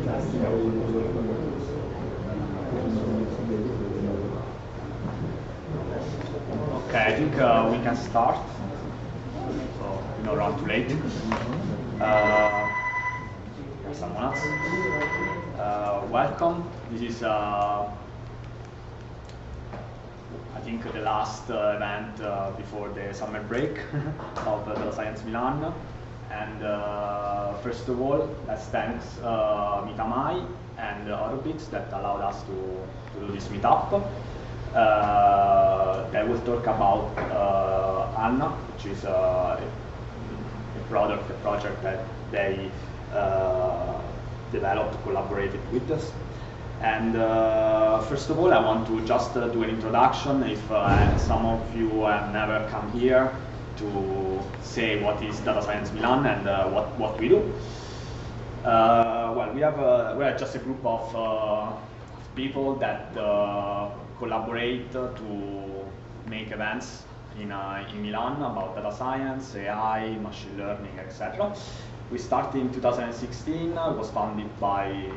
Okay, I think we can start. So we don't run too late. Someone else. Welcome. This is I think the last event before the summer break of Data Science Milan. And first of all, let's thank A.N.N.A and Aerobotics that allowed us to do this meetup. They will talk about A.N.N.A, which is a project that they developed, collaborated with us. And first of all, I want to just do an introduction. If some of you have never come here to say what is Data Science Milan and what we do. Well, we are just a group of people that collaborate to make events in Milan about data science, AI, machine learning, etc. We started in 2016. It was founded by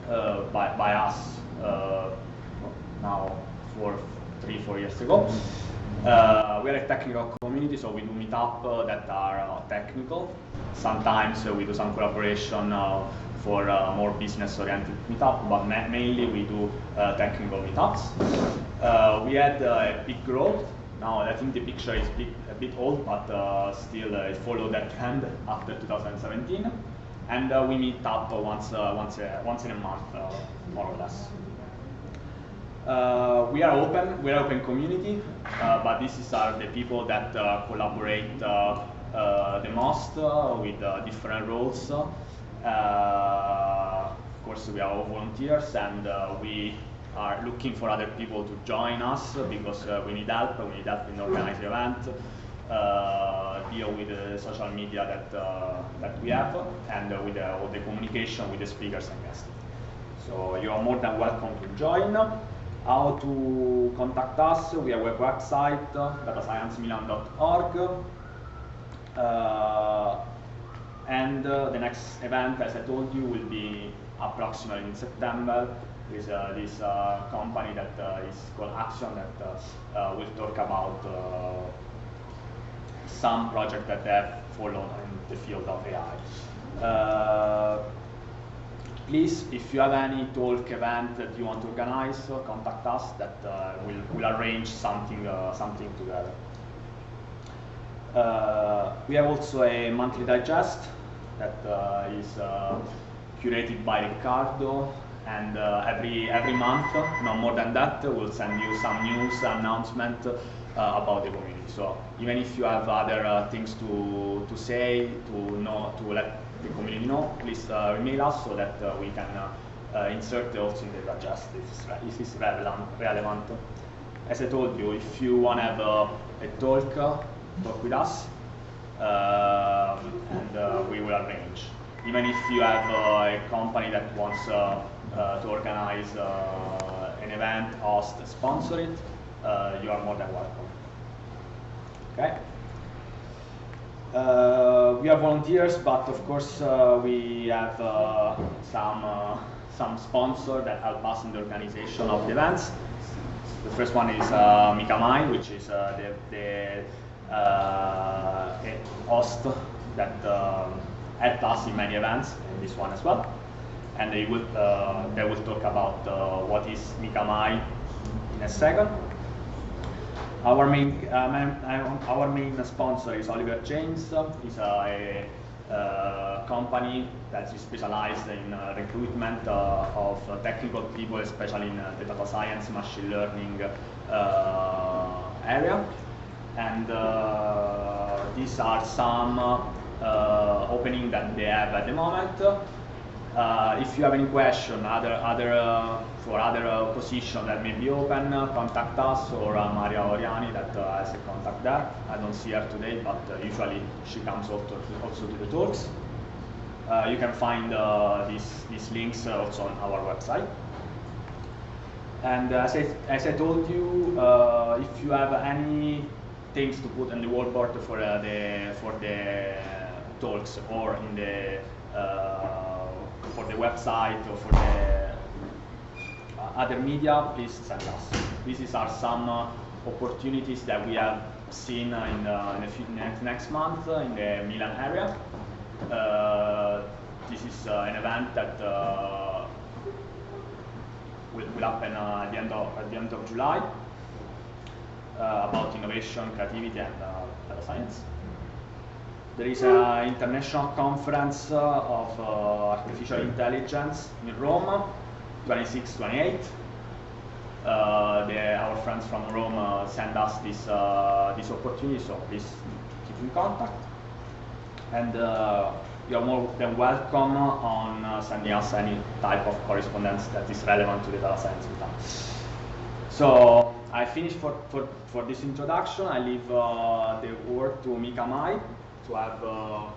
us now 3-4 years ago. We are a technical community, so we do meetup that are technical. Sometimes we do some collaboration for more business-oriented meetup, but mainly we do technical meetups. We had a big growth. Now I think the picture is a bit old, but still it followed that trend after 2017. And we meet up once in a month, more or less. We are open community, but these are the people that collaborate the most with different roles. Of course, we are all volunteers, and we are looking for other people to join us because we need help. We need help in organizing events, deal with the social media that we have, and with all the communication with the speakers and guests. So you are more than welcome to join. How to contact us? We have a website, datasciencemilan.org. And the next event, as I told you, will be approximately in September. With this company that is called Action that will talk about some project that they have followed in the field of AI. Please, if you have any talk event that you want to organize, contact us. That we'll arrange something together. We have also a monthly digest that is curated by Riccardo, and every month, no more than that, we'll send you some news announcement about the community. So even if you have other things to say, to let the community know, please email us so that we can insert also in the digest if it's relevant. As I told you, if you want to have a talk with us, and we will arrange. Even if you have a company that wants to organize an event, host, sponsor it, you are more than welcome. Okay. We are volunteers, but of course we have some sponsors that help us in the organization of the events. The first one is A.N.N.A, which is the host that helped us in many events, and this one as well. And they will talk about what is A.N.N.A in a second. Our main sponsor is Oliver James. He's a company that is specialized in recruitment of technical people, especially in the data science, machine learning area. And these are some openings that they have at the moment. If you have any question, for other positions that may be open, contact us or Maria Oriani that has a contact there. I don't see her today, but usually she comes also to the talks. You can find these links also on our website. And as I told you, if you have any things to put on the wallboard for the talks or in the the website or for the other media, please send us. These are some opportunities that we have seen in next month in the Milan area. This is an event that will happen at the end of July about innovation, creativity, and data science. There is an international conference of artificial intelligence in Rome, 26-28. Our friends from Rome send us this opportunity, so please keep in contact. And you are more than welcome on sending us any type of correspondence that is relevant to the data science with us. So I finished for this introduction. I leave the word to Mika Mai to have a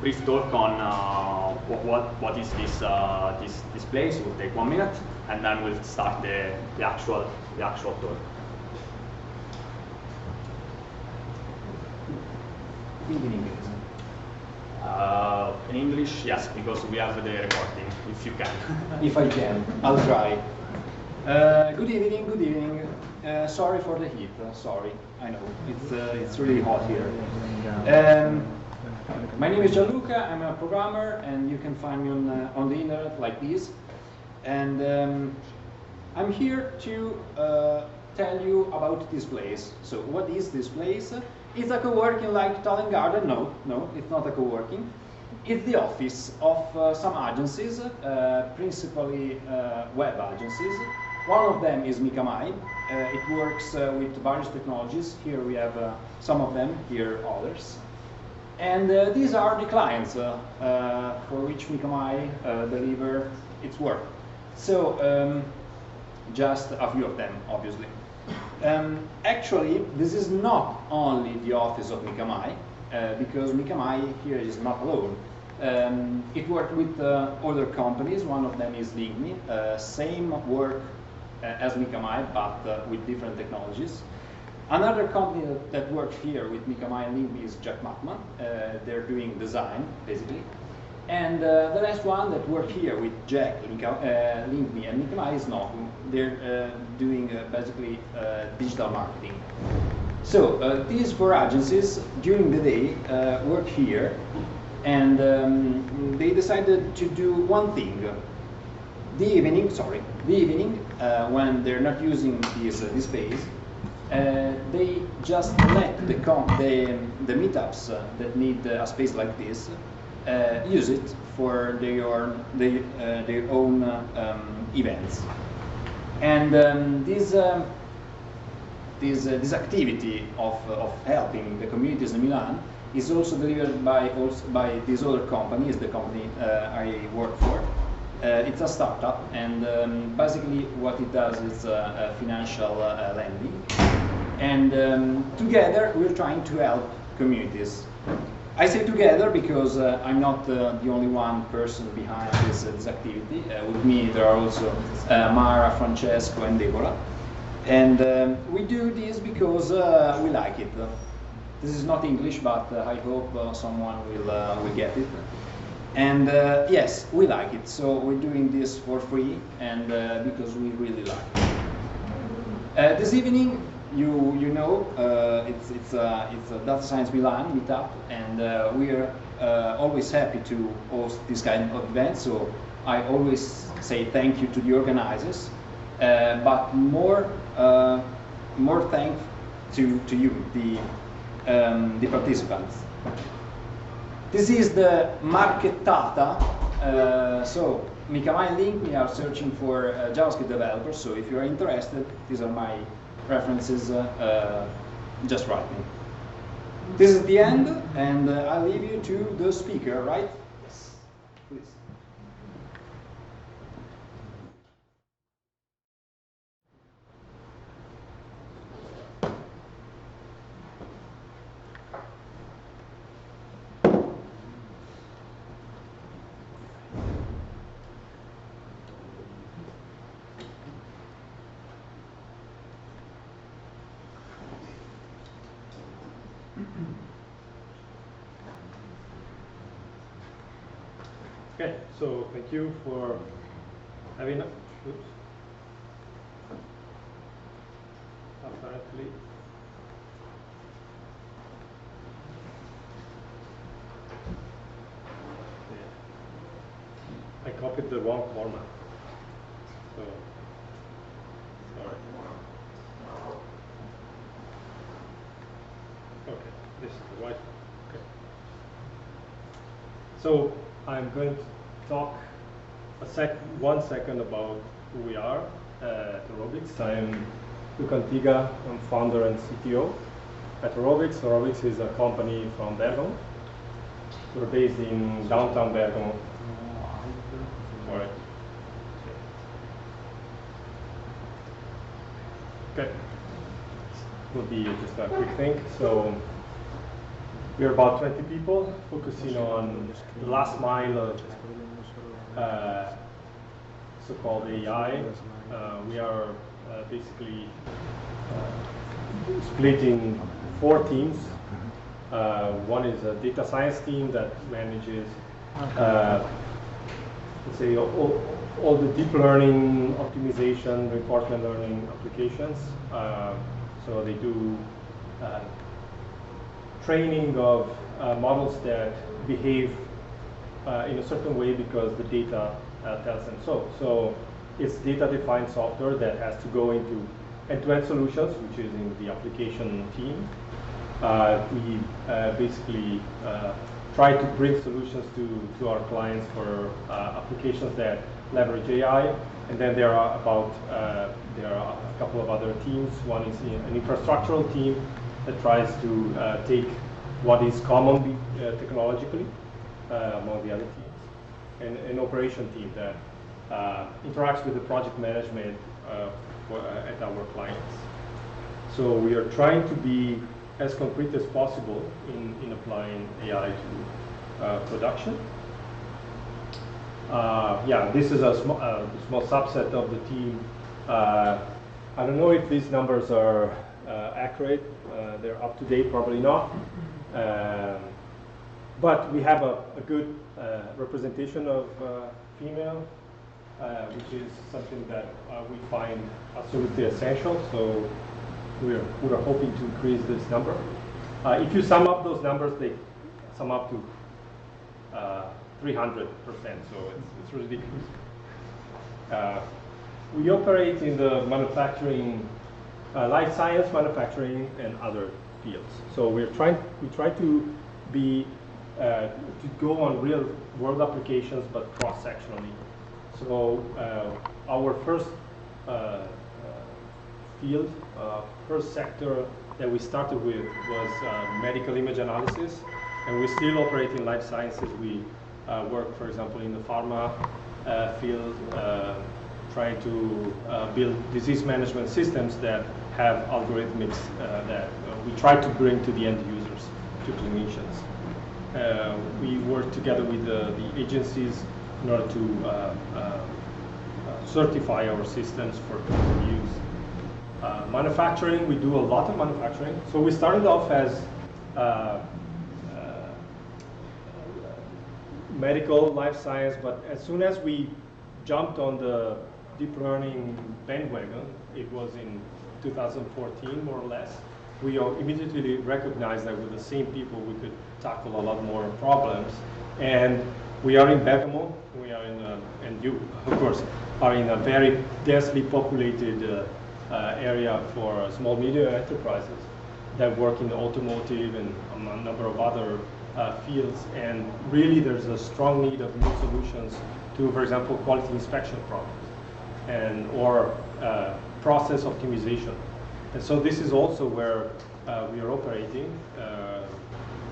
brief talk on what is this place. It will take 1 minute, and then we'll start the actual talk. In English, yes, because we have the recording, if you can. If I can, I'll try. Good evening, good evening. Sorry for the heat, sorry, I know, it's really hot here. My name is Gianluca, I'm a programmer, and you can find me on the internet like this. And I'm here to tell you about this place. So what is this place? It's a co-working like Talent Garden? No, it's not a co-working. It's the office of some agencies, principally web agencies. One of them is Mika Mai. It works with various technologies. Here we have some of them, here others. And these are the clients for which Mika Mai deliver its work. So just a few of them, obviously. Actually, this is not only the office of Mika Mai, because Mika Mai here is not alone. It worked with other companies. One of them is LinkMe, same work as Mika Mai, but with different technologies. Another company that works here with Mika Mai and LinkMe is Jack Mackman. They're doing design, basically. And the last one that worked here with Jack, LinkMe, and Mika Mai is not. They're doing basically digital marketing. So these four agencies during the day work here, and they decided to do one thing. The evening, when they're not using this space, they just let the meetups that need a space like this use it for their own events. And this activity of helping the communities in Milan is also delivered by this other company, is the company I work for. It's a startup, and basically what it does is financial lending. And together we're trying to help communities. I say together because I'm not the only one person behind this activity. With me there are also Mara, Francesco, and Deborah. And we do this because we like it. This is not English, but I hope someone will get it. And yes, we like it. So we're doing this for free, and because we really like it. This evening, you know, it's a Data Science Milan meetup, and we are always happy to host this kind of event. So I always say thank you to the organizers, but more thank to you, the participants. This is the markettata. So Mika Mai and LinkMe are searching for JavaScript developers. So if you are interested, these are my references. Just write me. This is the end, and I'll leave you to the speaker, right? Yes, please. Okay, so thank you for having us. Oops. Apparently. Yeah. I copied the wrong format. So, sorry. Okay, this is the right one. Okay. So I'm going to talk 1 second about who we are at Aerobotics. I'm Luca Antiga. I'm founder and CTO at Aerobotics. Aerobotics is a company from Bergamo. We're based in downtown Bergamo. All right. Okay. Will be just a quick thing. So we're about 20 people focusing on the last mile of so-called AI. We are basically split in 4 teams. One is a data science team that manages, let's say, all the deep learning, optimization, reinforcement learning applications. So they do training of models that behave in a certain way because the data tells them so. So it's data-defined software that has to go into end-to-end solutions, which is in the application team. We basically try to bring solutions to our clients for applications that leverage AI. And then there are a couple of other teams. One is an infrastructural team that tries to take what is common technologically among the other teams, and an operation team that interacts with the project management at our clients. So we are trying to be as concrete as possible in applying AI to production. Yeah, this is a small subset of the team. I don't know if these numbers are accurate. They're up to date, probably not. But we have a good representation of female, which is something that we find absolutely essential. So we're hoping to increase this number. If you sum up those numbers, they sum up to 300%. So it's ridiculous. We operate in the manufacturing, life science, manufacturing, and other fields. So we try to be to go on real world applications, but cross-sectionally. So our first field, first sector that we started with was medical image analysis, and we still operate in life sciences. We work, for example, in the pharma field, trying to build disease management systems that have algorithmics that we try to bring to the end users, to clinicians. We work together with the agencies in order to certify our systems for use. Manufacturing, we do a lot of manufacturing. So we started off as medical, life science, but as soon as we jumped on the deep learning bandwagon, it was in 2014 more or less, we immediately recognized that with the same people we could tackle a lot more problems. And we are in Bergamo, we are in, and you, of course, are in a very densely populated area for small medium enterprises that work in the automotive and a number of other fields. And really there's a strong need of new solutions to, for example, quality inspection problems or process optimization. And so this is also where we are operating.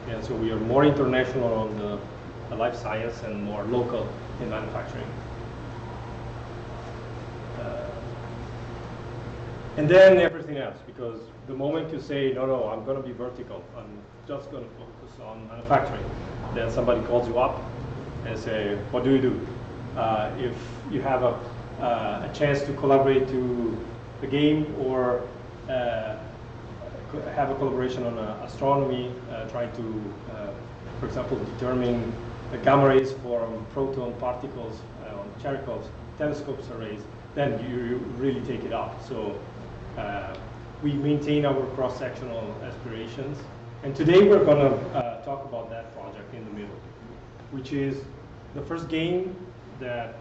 And so we are more international on the life science and more local in manufacturing. And then everything else, because the moment you say, no, I'm going to be vertical, I'm just going to focus on manufacturing, then somebody calls you up and say, what do you do? If you have a chance to collaborate to a game or have a collaboration on astronomy, trying to, for example, determine gamma rays from proton particles on Cherenkov telescopes arrays, then you really take it up. So we maintain our cross-sectional aspirations. And today we're going to talk about that project in the middle, which is the first game that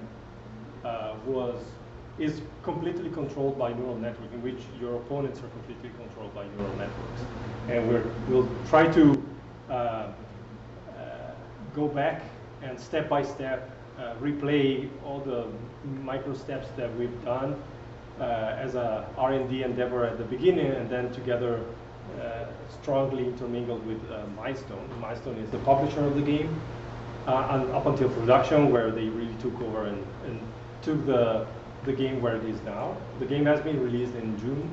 is completely controlled by neural network, in which your opponents are completely controlled by neural networks. And we'll try to go back and step by step replay all the micro steps that we've done as a R&D endeavor at the beginning, and then together strongly intermingled with Milestone. Milestone is the publisher of the game, and up until production, where they really took over and took the game where it is now. The game has been released in June,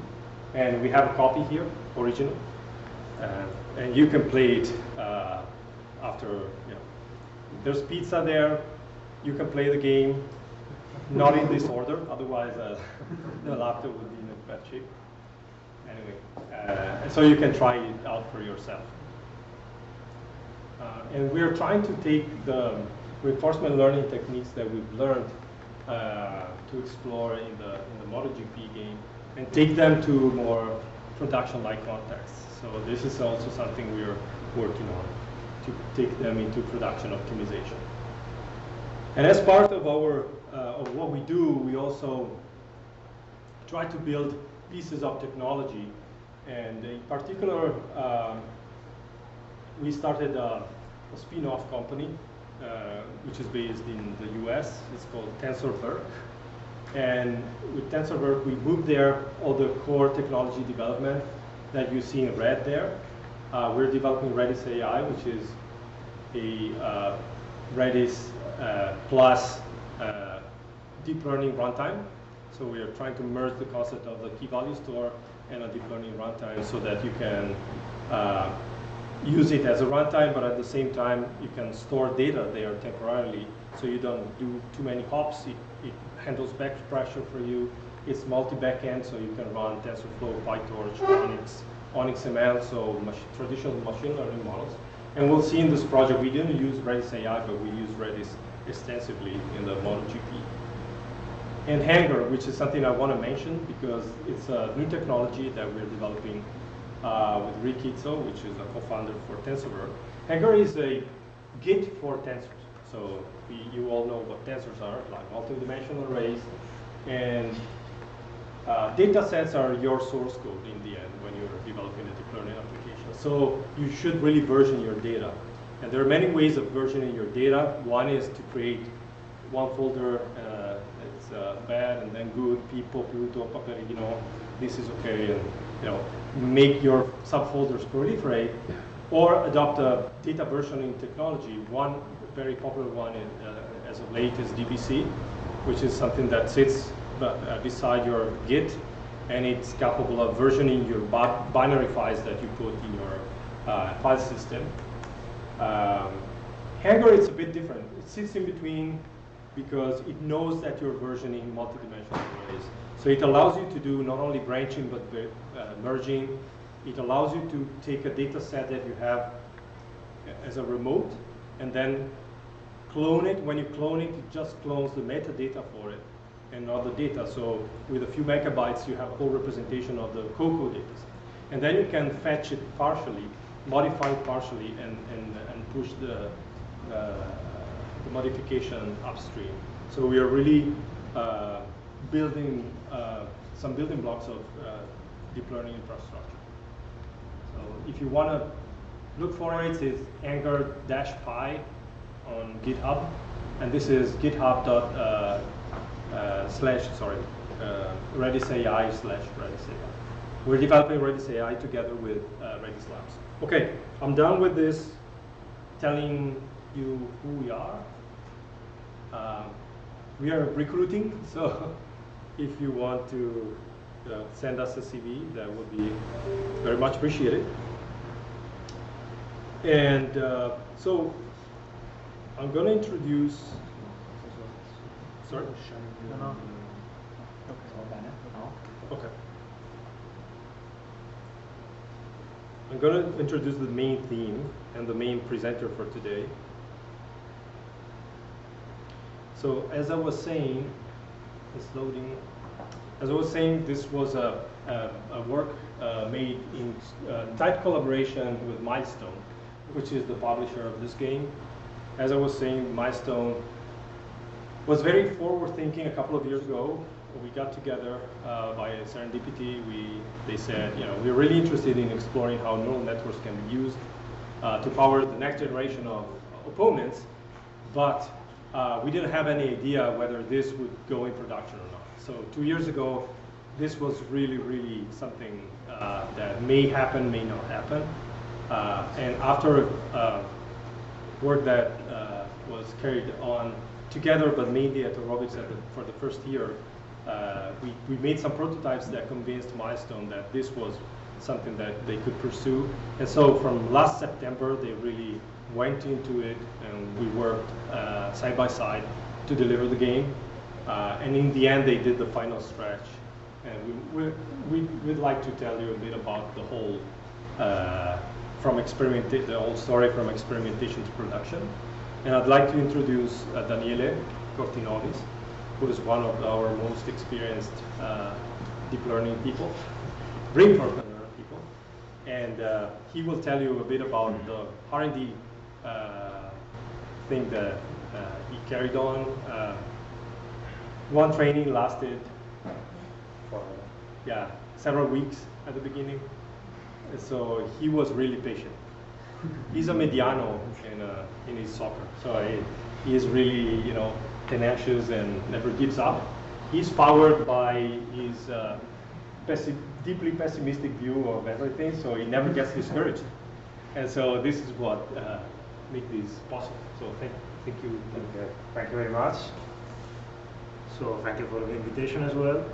and we have a copy here, original, and you can play it after, you know, there's pizza there. You can play the game, not in this order, otherwise the laptop would be in a bad shape. Anyway, so you can try it out for yourself. And we're trying to take the reinforcement learning techniques that we've learned to explore in the MotoGP game and take them to more production-like contexts. So this is also something we're working on, to take them into production optimization. And as part of our of what we do, we also try to build pieces of technology. And in particular, we started a spin-off company, which is based in the US. It's called TensorWork. And with TensorWork, we moved there all the core technology development that you see in red there. We're developing Redis AI, which is a Redis plus deep learning runtime. So we are trying to merge the concept of the key value store and a deep learning runtime so that you can use it as a runtime, but at the same time you can store data there temporarily, so you don't do too many hops. It handles back pressure for you. It's multi-backend, so you can run TensorFlow, PyTorch, Onyx ML, so traditional machine learning models. And we'll see in this project, we didn't use Redis AI, but we use Redis extensively in the MotoGP. And Hangar, which is something I want to mention because it's a new technology that we're developing with Rick Itzo, which is a co-founder for TensorWork. Hangar is a Git for tensors. So you all know what tensors are, like multi-dimensional arrays. And data sets are your source code in the end when you're developing a deep learning application. So you should really version your data. And there are many ways of versioning your data. One is to create one folder, it's bad and then good, people, Pluto, Paperino, this is okay, and make your subfolders proliferate, or adopt a data versioning technology. One very popular one as of late is DBC, which is something that sits beside your Git, and it's capable of versioning your binary files that you put in your file system. Hangar, it's a bit different. It sits in between because it knows that you're versioning multidimensional arrays. So it allows you to do not only branching, but merging. It allows you to take a data set that you have as a remote and then clone it. When you clone it, it just clones the metadata for it and not the data. So with a few megabytes, you have a whole representation of the COCO data set. And then you can fetch it partially, modify it partially, and push the modification upstream. So we are really building some building blocks of deep learning infrastructure. So if you want to look for it, it's Hangar-Pi on GitHub, and this is github.com Redis AI/Redis AI. We're developing Redis AI together with Redis Labs. Okay, I'm done with this, telling you who we are. We are recruiting, so if you want to send us a CV, that would be very much appreciated. And so I'm going to introduce. Sorry? No. Okay. I'm going to introduce the main theme and the main presenter for today. So as I was saying, it's loading. As I was saying, this was a work made in tight collaboration with Milestone, which is the publisher of this game. As I was saying, Milestone was very forward-thinking a couple of years ago. We got together by serendipity. They said, you know, we're really interested in exploring how neural networks can be used to power the next generation of opponents, but we didn't have any idea whether this would go in production or not. So 2 years ago, this was really something that may happen, may not happen. And after work that was carried on together, but mainly at Aerobotics for the first year, we made some prototypes that convinced Milestone that this was something that they could pursue. And so from last September, they really went into it, and we worked side by side to deliver the game. And in the end, they did the final stretch. And we'd like to tell you a bit about the whole the whole story from experimentation to production. And I'd like to introduce Daniele Cortinovis, who is one of our most experienced deep learning people, reinforcement learning people. And he will tell you a bit about the R&D thing that he carried on. One training lasted for several weeks at the beginning. And so he was really patient. He's a mediano in his soccer, so he is really, you know, tenacious and never gives up. He's powered by his deeply pessimistic view of everything, so he never gets discouraged. And so this is what makes this possible. So thank you. Okay. Thank you very much. So thank you for the invitation as well.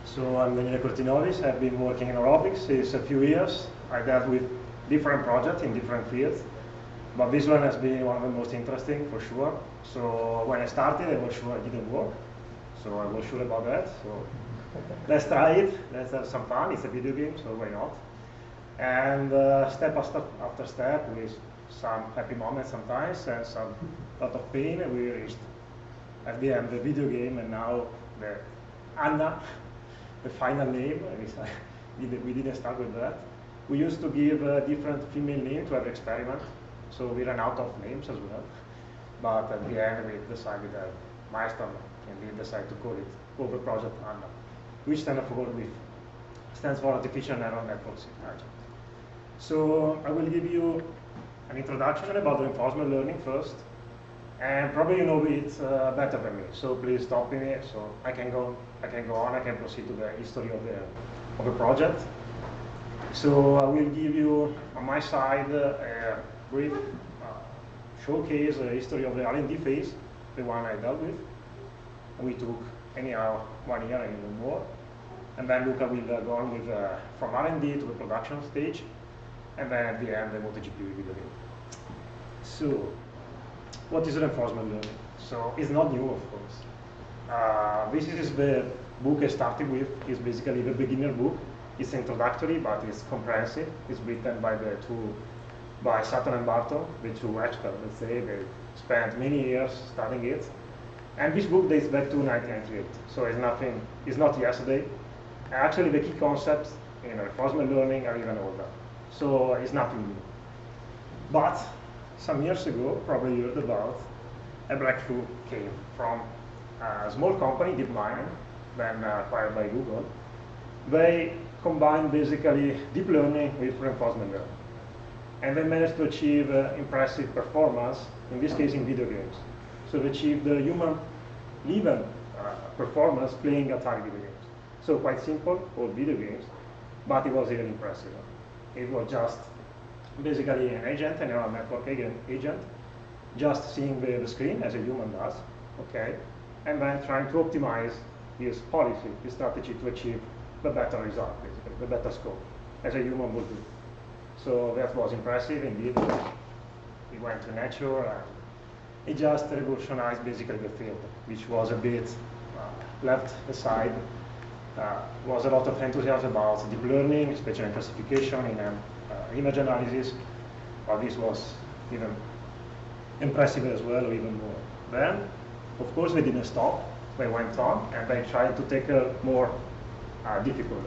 So I'm Daniele Cortinovis. I've been working in aerobics since a few years. I dealt with different projects in different fields, but this one has been one of the most interesting for sure. So when I started, I was sure it didn't work. So I was sure about that. So let's try it. Let's have some fun. It's a video game, so why not? And step after step, with some happy moments sometimes and some lot of pain, we reached at the end the video game, and now the A.N.N.A, the final name. We didn't start with that. We used to give different female names to every experiment, so we ran out of names as well. But at the end, we decided that Milestone, and we decided to call the project A.N.N.A, which stands for Artificial Neural Networks Agent. So I will give you an introduction about reinforcement learning first, and probably you know it better than me. So please stop me, so I can go on. I can proceed to the history of the project. So I will give you on my side a brief showcase, a history of the R&D phase, the one I dealt with. We took anyhow 1 year and even more, and then Luca will go on with from R&D to the production stage, and then at the end the MotoGP video game. So what is reinforcement learning? So it's not new, of course. This is the book I started with. It's basically the beginner book. It's introductory, but it's comprehensive. It's written by Sutton and Barton, the two experts, let's say. They spent many years studying it. And this book dates back to 1998. So it's not yesterday. Actually, the key concepts in reinforcement learning are even older. So it's nothing new. But some years ago, probably you heard about, a breakthrough came from a small company, DeepMind, then acquired by Google. They combined basically deep learning with reinforcement learning. And they managed to achieve impressive performance, in this case in video games. So they achieved the human-level performance playing Atari video games. So quite simple, all video games, but it was even impressive. It was just basically an agent, a neural network agent, just seeing the screen as a human does, okay, and then trying to optimize his policy, his strategy to achieve the better result, basically, the better score, as a human would do. So that was impressive indeed. It went to Nature, and it just revolutionized basically the field, which was a bit left aside. Was a lot of enthusiasm about deep learning, spatial classification, in image analysis, but this was even impressive as well, or even more. Then Of course, they didn't stop. They went on, and they tried to tackle more difficult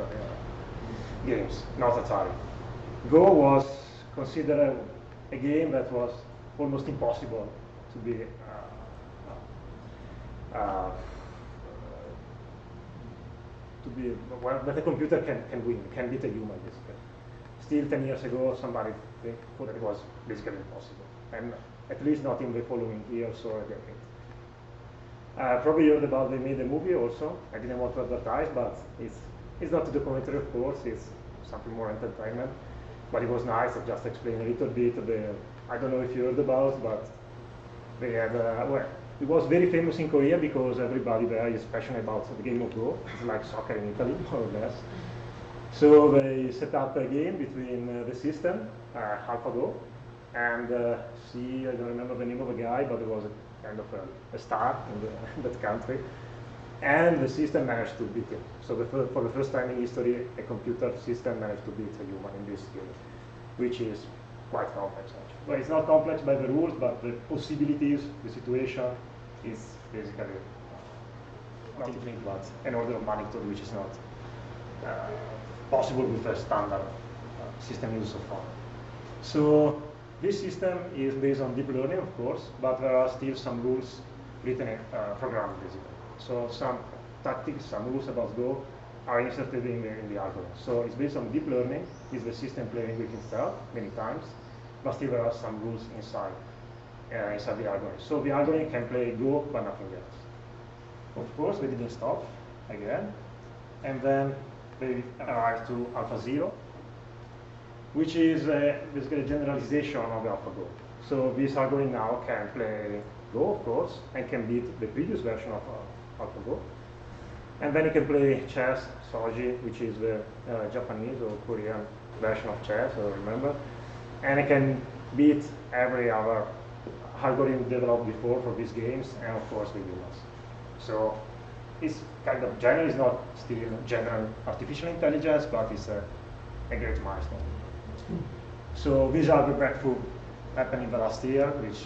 games, not Atari. Go was considered a game that was almost impossible to be well, that a computer can win, can beat a human, basically. Still 10 years ago, somebody thought that it was basically impossible, and at least not in the following years or a decade. Probably heard about they made a movie also. I didn't want to advertise, but it's not a documentary, of course. It's something more entertainment. But it was nice. I just explained a little bit. I don't know if you heard about, but they had well, it was very famous in Korea because everybody there is passionate about the game of Go. It's like soccer in Italy, more or less. So they set up a game between the system, AlphaGo, and I don't remember the name of the guy, but there was a kind of a star in that country. And the system managed to beat him. So for the first time in history, a computer system managed to beat a human in this game, which is quite complex actually. Well, it's not complex by the rules, but the possibilities, the situation is basically nothing but an order of magnitude which is not possible with a standard system used so far. So this system is based on deep learning, of course, but there are still some rules written in programmed basically. So some tactics, some rules about Go are inserted in the algorithm. So it's based on deep learning. It's the system playing with itself many times, but still there are some rules inside the algorithm. So the algorithm can play Go, but nothing else. Of course, they didn't stop again, and then they arrived to AlphaZero, which is basically a generalization of AlphaGo. So this algorithm now can play Go, of course, and can beat the previous version of AlphaGo. And then it can play chess, Soji, which is the Japanese or Korean version of chess, I don't remember. And it can beat every other algorithm developed before for these games, and of course the humans. So it's kind of general, it's not still general artificial intelligence, but it's a great milestone. So these are the breakthrough happened in the last year, which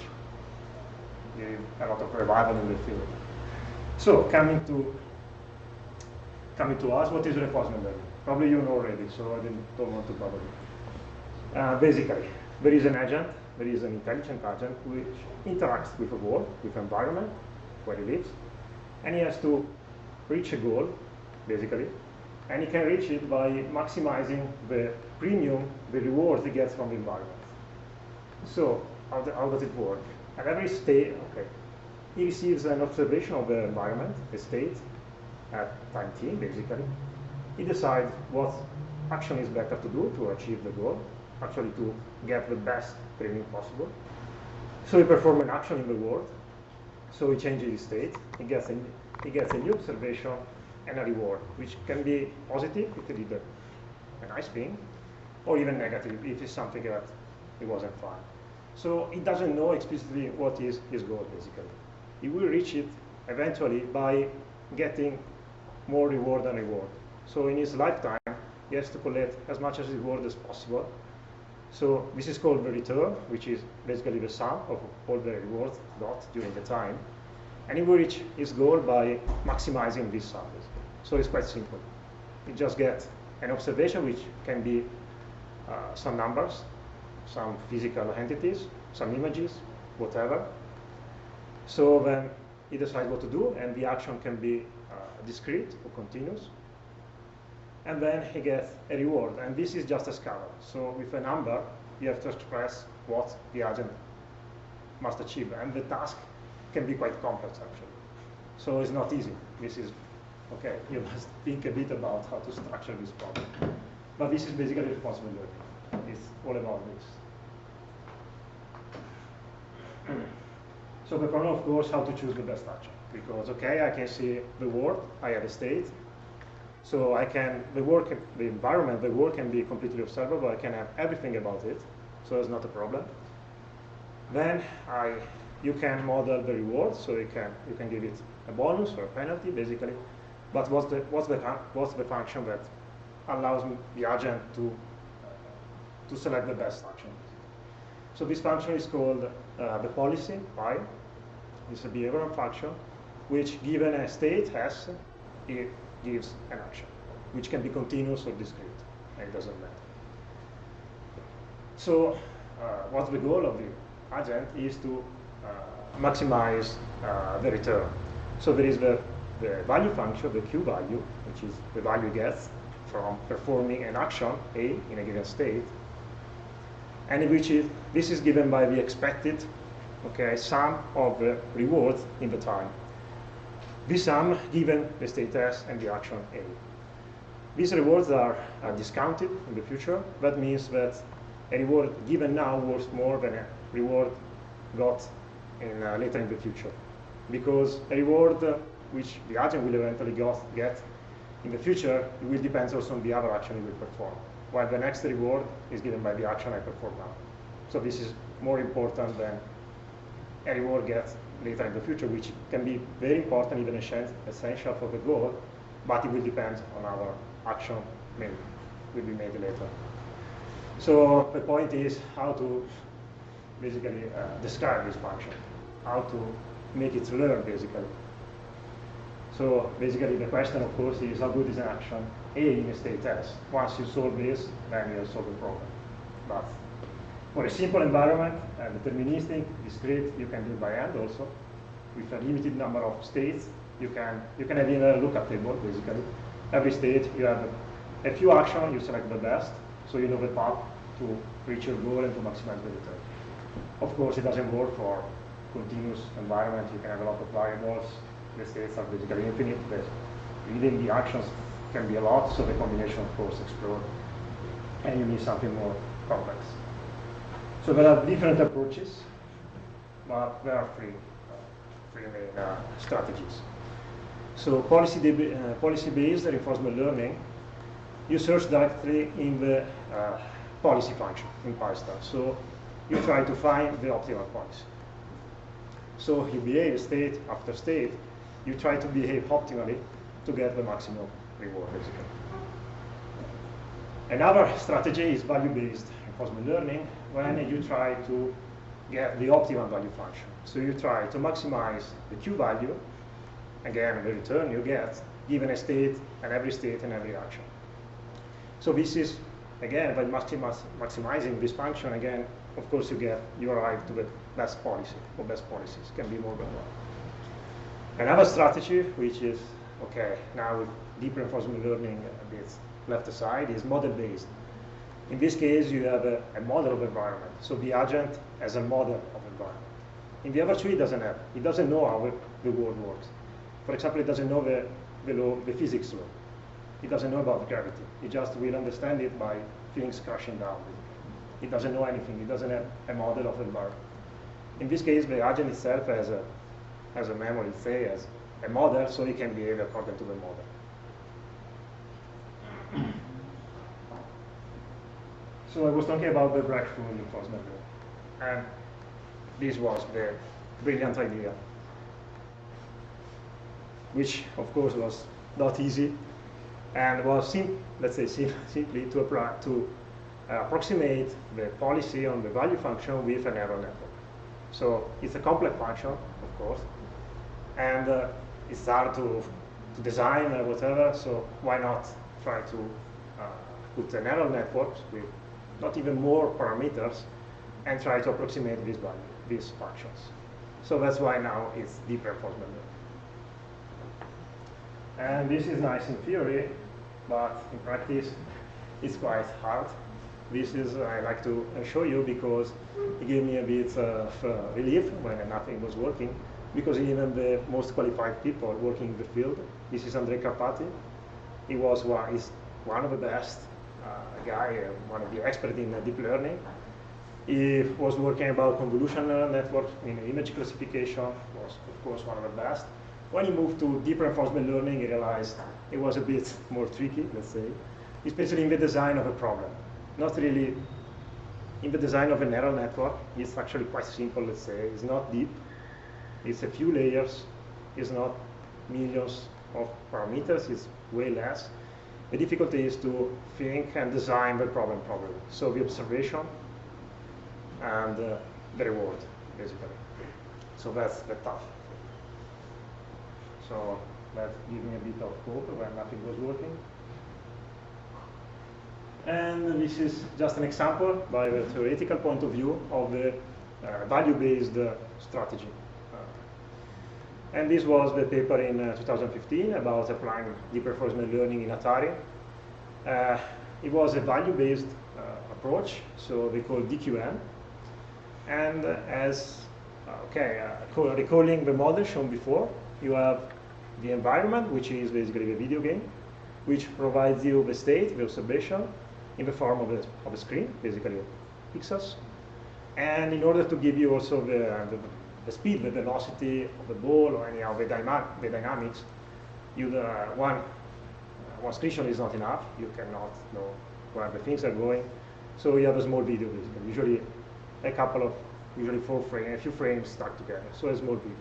gave a lot of revival in the field. So coming to us, what is reinforcement learning? Probably you know already, so I don't want to bother you. Basically, there is an agent, there is an intelligent agent which interacts with a world, with the environment where he lives, and he has to reach a goal, basically, and he can reach it by maximizing the premium, the rewards he gets from the environment. So how does it work? At every state, he receives an observation of the environment, the state, at time t, basically. He decides what action is better to do to achieve the goal, actually to get the best premium possible. So he performs an action in the world. So he changes his state. He gets a new observation and a reward, which can be positive, it could be a nice thing, or even negative if it's something that he wasn't fine. So he doesn't know explicitly what is his goal, basically. He will reach it eventually by getting more reward and reward. So in his lifetime, he has to collect as much as reward as possible. So this is called the return, which is basically the sum of all the rewards got during the time. And he will reach his goal by maximizing this sum. So it's quite simple. You just get an observation, which can be some numbers, some physical entities, some images, whatever. So then he decides what to do, and the action can be discrete or continuous. And then he gets a reward, and this is just a scalar. So with a number, you have to express what the agent must achieve, and the task can be quite complex, actually. So it's not easy. This is, okay, you must think a bit about how to structure this problem. But this is basically responsible learning. It's all about this. So the problem, of course, how to choose the best action. Because, okay, I can see the world, I have a state. So I can, the environment, the world can be completely observable. I can have everything about it. So it's not a problem. Then you can model the reward. So you can give it a bonus or a penalty, basically. But what's the function that allows the agent to select the best action? So this function is called the policy, pi. It's a behavioral function. which given a state S, it gives an action, which can be continuous or discrete, and it doesn't matter. So what's the goal of the agent is to maximize the return. So there is the value function, the Q value, which is the value it gets from performing an action A in a given state, and in which this is given by the expected sum of the rewards in the time. This sum given the state S and the action A. These rewards are discounted in the future. That means that a reward given now worth more than a reward got later in the future. Because a reward which the agent will eventually get in the future, it will depend also on the other action it will perform, while the next reward is given by the action I perform now. So this is more important than a reward gets later in the future, which can be very important, even essential for the goal, but it will depend on our action will be made later. So the point is how to basically describe this function, how to make it learn basically. So basically the question of course is how good is an action A in a state S. Once you solve this, then you have solved the problem. But for a simple environment, deterministic, discrete, you can do it by hand also. With a limited number of states, you can have in a lookup table basically. Every state you have a few actions, you select the best, so you know the path to reach your goal and to maximize the return. Of course, it doesn't work for continuous environment. You can have a lot of variables. The states are basically infinite. But reading the actions can be a lot, so the combination, of course, explodes, and you need something more complex. So there are different approaches, but there are three main strategies. So policy-based reinforcement learning, you search directly in the policy function in Python. So you try to find the optimal policy. So you behave state after state, you try to behave optimally to get the maximum reward, basically. Another strategy is value-based reinforcement learning, when you try to get the optimal value function. So you try to maximize the Q value, again, the return you get, given a state and every action. So this is, again, by maximizing this function, again, of course, you arrive to the best policy, or best policies, can be more than one. Another strategy, which is, now with deep reinforcement learning a bit left aside, is model-based. In this case, you have a model of environment. So the agent has a model of environment. In the other two, it doesn't have. It doesn't know how the world works. For example, it doesn't know the physics law. It doesn't know about gravity. It just will understand it by things crashing down. It doesn't know anything. It doesn't have a model of environment. In this case, the agent itself has a memory, say, as a model, so it can behave according to the model. So I was talking about the breakthrough in reinforcement learning, and this was the brilliant idea, which of course was not easy, and was simply to approximate the policy on the value function with an error network. So it's a complex function, of course, and it's hard to design or whatever. So why not try to put an error network with not even more parameters and try to approximate these functions. So that's why now it's deep reinforcement learning. And this is nice in theory, but in practice it's quite hard. This is I like to show you because it gave me a bit of relief when nothing was working, because even the most qualified people working in the field, this is Andrea Carpati, is one of the best one of the experts in deep learning. He was working about convolutional neural networks in image classification, was of course one of the best. When he moved to deep reinforcement learning, he realized it was a bit more tricky, let's say, especially in the design of a problem. Not really in the design of a neural network. It's actually quite simple, let's say. It's not deep. It's a few layers. It's not millions of parameters. It's way less. The difficulty is to think and design the problem properly. So the observation and the reward, basically. So that's the tough. So that gives me a bit of hope when nothing was working. And this is just an example by the theoretical point of view of the value-based strategy. And this was the paper in 2015 about applying deep reinforcement learning in Atari. It was a value-based approach, so they call DQN. And as, recalling the model shown before, you have the environment, which is basically the video game, which provides you the state, the observation, in the form of a screen, basically pixels. And in order to give you also the speed, the velocity of the ball, or any of the dynamics, one screenshot is not enough. You cannot know where the things are going. So you have a small video, basically, usually a couple of, usually 4 frames, a few frames stuck together. So a small video.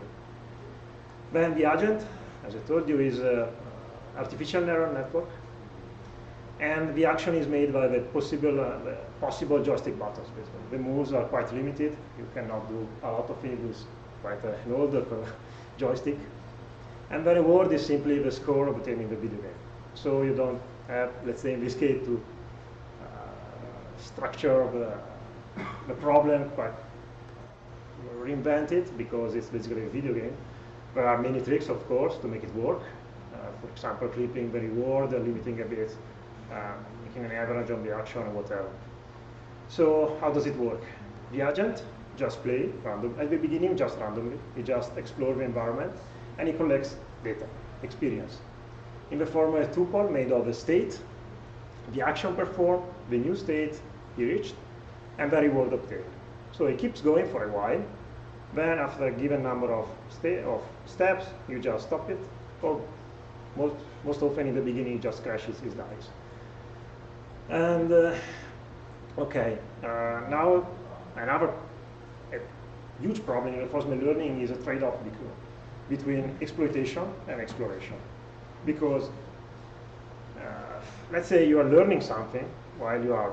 Then the agent, as I told you, is an artificial neural network. And the action is made by the possible joystick buttons, basically. The moves are quite limited. You cannot do a lot of it with quite an older joystick. And the reward is simply the score obtained in the video game. So you don't have, let's say in this case, to structure the problem, quite reinvent it, because it's basically a video game. There are many tricks, of course, to make it work. For example, clipping the reward, limiting a bit, making an average on the action or whatever. So how does it work? The agent just plays random at the beginning, just randomly. He just explores the environment and he collects data, experience, in the form of a tuple made of the state, the action performed, the new state he reached, and the reward obtained. So he keeps going for a while. Then after a given number of steps, you just stop it, or most often in the beginning, he just crashes his dice. And now another huge problem in reinforcement learning is a trade-off between exploitation and exploration. Because let's say you are learning something while you are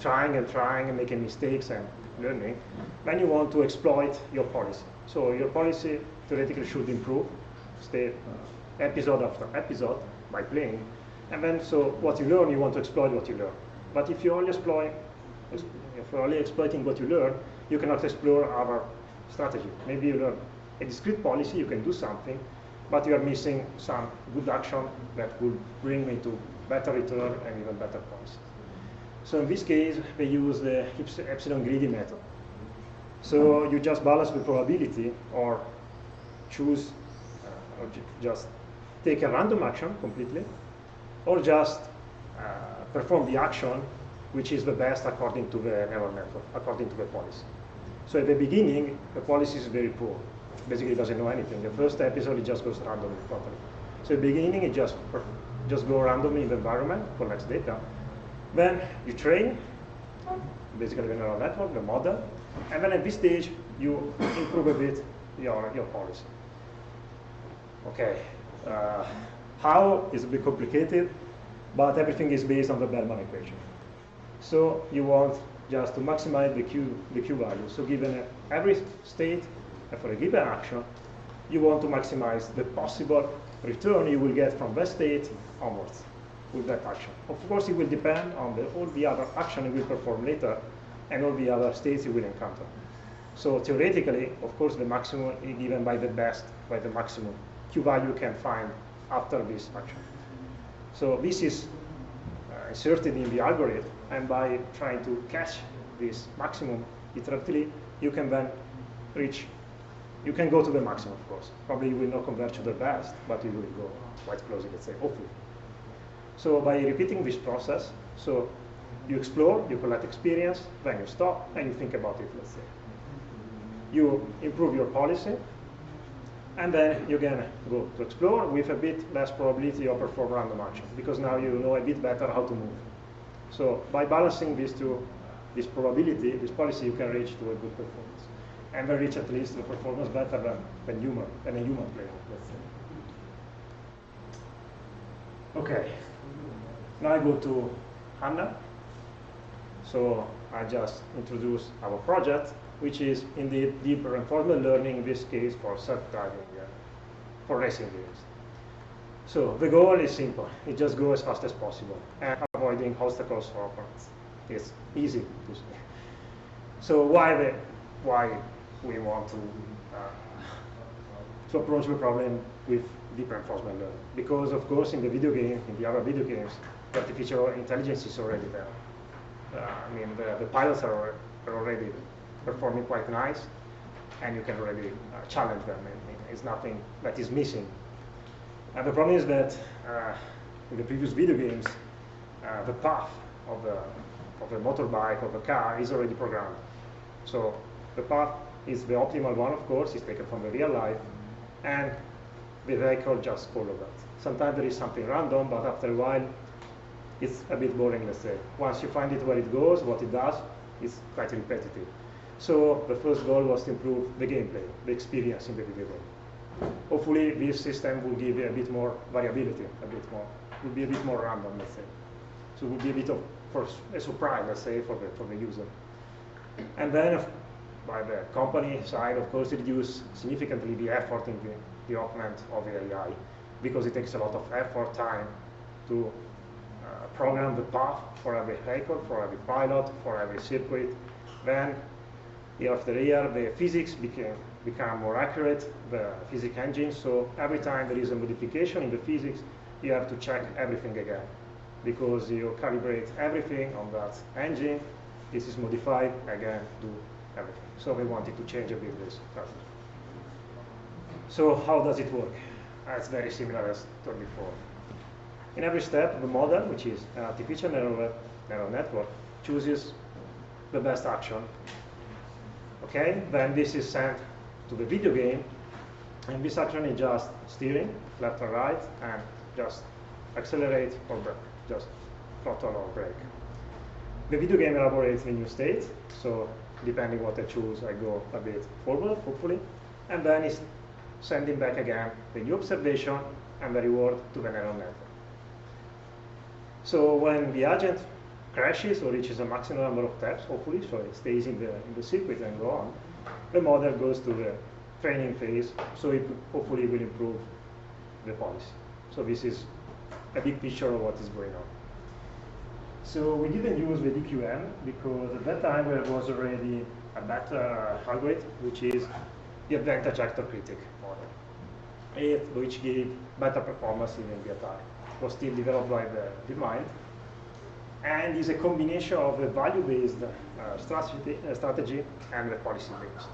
trying and making mistakes and learning, then you want to exploit your policy. So your policy theoretically should improve, stay episode after episode by playing. And then, so what you learn, you want to exploit what you learn. But if you're only exploiting what you learn, you cannot explore other strategy. Maybe you learn a discrete policy, you can do something, but you are missing some good action that will bring me to better return and even better policy. So in this case, they use the epsilon greedy method. So you just balance the probability, or choose, or just take a random action completely, or just perform the action which is the best according to the neural network, according to the policy. So at the beginning, the policy is very poor. Basically, it doesn't know anything. The first episode, it just goes randomly, totally. So at the beginning, it just go randomly in the environment, collects data. Then you train, basically the neural network, the model, and then at this stage, you improve a bit your policy. Okay, how is a bit complicated, but everything is based on the Bellman equation. So you want just to maximize the Q value. So given every state for a given action, you want to maximize the possible return you will get from that state onwards with that action. Of course, it will depend on all the other action you will perform later and all the other states you will encounter. So theoretically, of course, the maximum is given by the maximum Q value you can find after this action. So this is inserted in the algorithm, and by trying to catch this maximum iteratively, you can then you can go to the maximum, of course. Probably you will not converge to the best, but you will go quite closely, let's say, hopefully. So by repeating this process, so you explore, you collect experience, then you stop, and you think about it, let's say. You improve your policy, and then you can go to explore with a bit less probability of perform random action, because now you know a bit better how to move. So by balancing these two, this probability, this policy, you can reach to a good performance. And then reach at least the performance better than a human player, let's say. Okay, now I go to A.N.N.A. So I just introduced our project, which is indeed deep reinforcement learning, in this case for self-driving for racing games. So the goal is simple. It just go as fast as possible and avoiding obstacles or opponents. It's easy to say. So why we want to approach the problem with deep reinforcement learning? Because of course in the video game, in the other video games, the artificial intelligence is already there. I mean the pilots are already performing quite nice, and you can already challenge them. And it's nothing that is missing. And the problem is that in the previous video games, the path of the motorbike or the car is already programmed. So the path is the optimal one, of course, is taken from the real life, and the vehicle just follows that. Sometimes there is something random, but after a while, it's a bit boring, let's say. Once you find it where it goes, what it does, it's quite repetitive. So the first goal was to improve the gameplay, the experience in the video game. Hopefully, this system will give a bit more variability, will be a bit more random, let's say. So it will be a bit of a surprise, let's say, for the user. And then, by the company side, of course, reduce significantly the effort in the development of the AI, because it takes a lot of effort, time to program the path for every vehicle, for every pilot, for every circuit. Then, year after year, the physics become more accurate, the physics engine. So every time there is a modification in the physics, you have to check everything again, because you calibrate everything on that engine. This is modified, again, do everything. So we wanted to change a bit this strategy. So how does it work? It's very similar as told before. In every step, the model, which is an artificial neural network, chooses the best action. Okay, then this is sent to the video game, and this action is just steering, left or right, and just accelerate or brake, just throttle or brake. The video game elaborates the new state, so depending what I choose, I go a bit forward, hopefully, and then it's sending back again the new observation and the reward to the neural network. So when the agent crashes or reaches a maximum number of taps, hopefully, so it stays in the circuit and go on, the model goes to the training phase, so it hopefully will improve the policy. So this is a big picture of what is going on. So we didn't use the DQM because at that time there was already a better algorithm, which is the advantage actor critic model, which gave better performance in the attack. It was still developed by the DeepMind, and is a combination of the value-based strategy and the policy-based.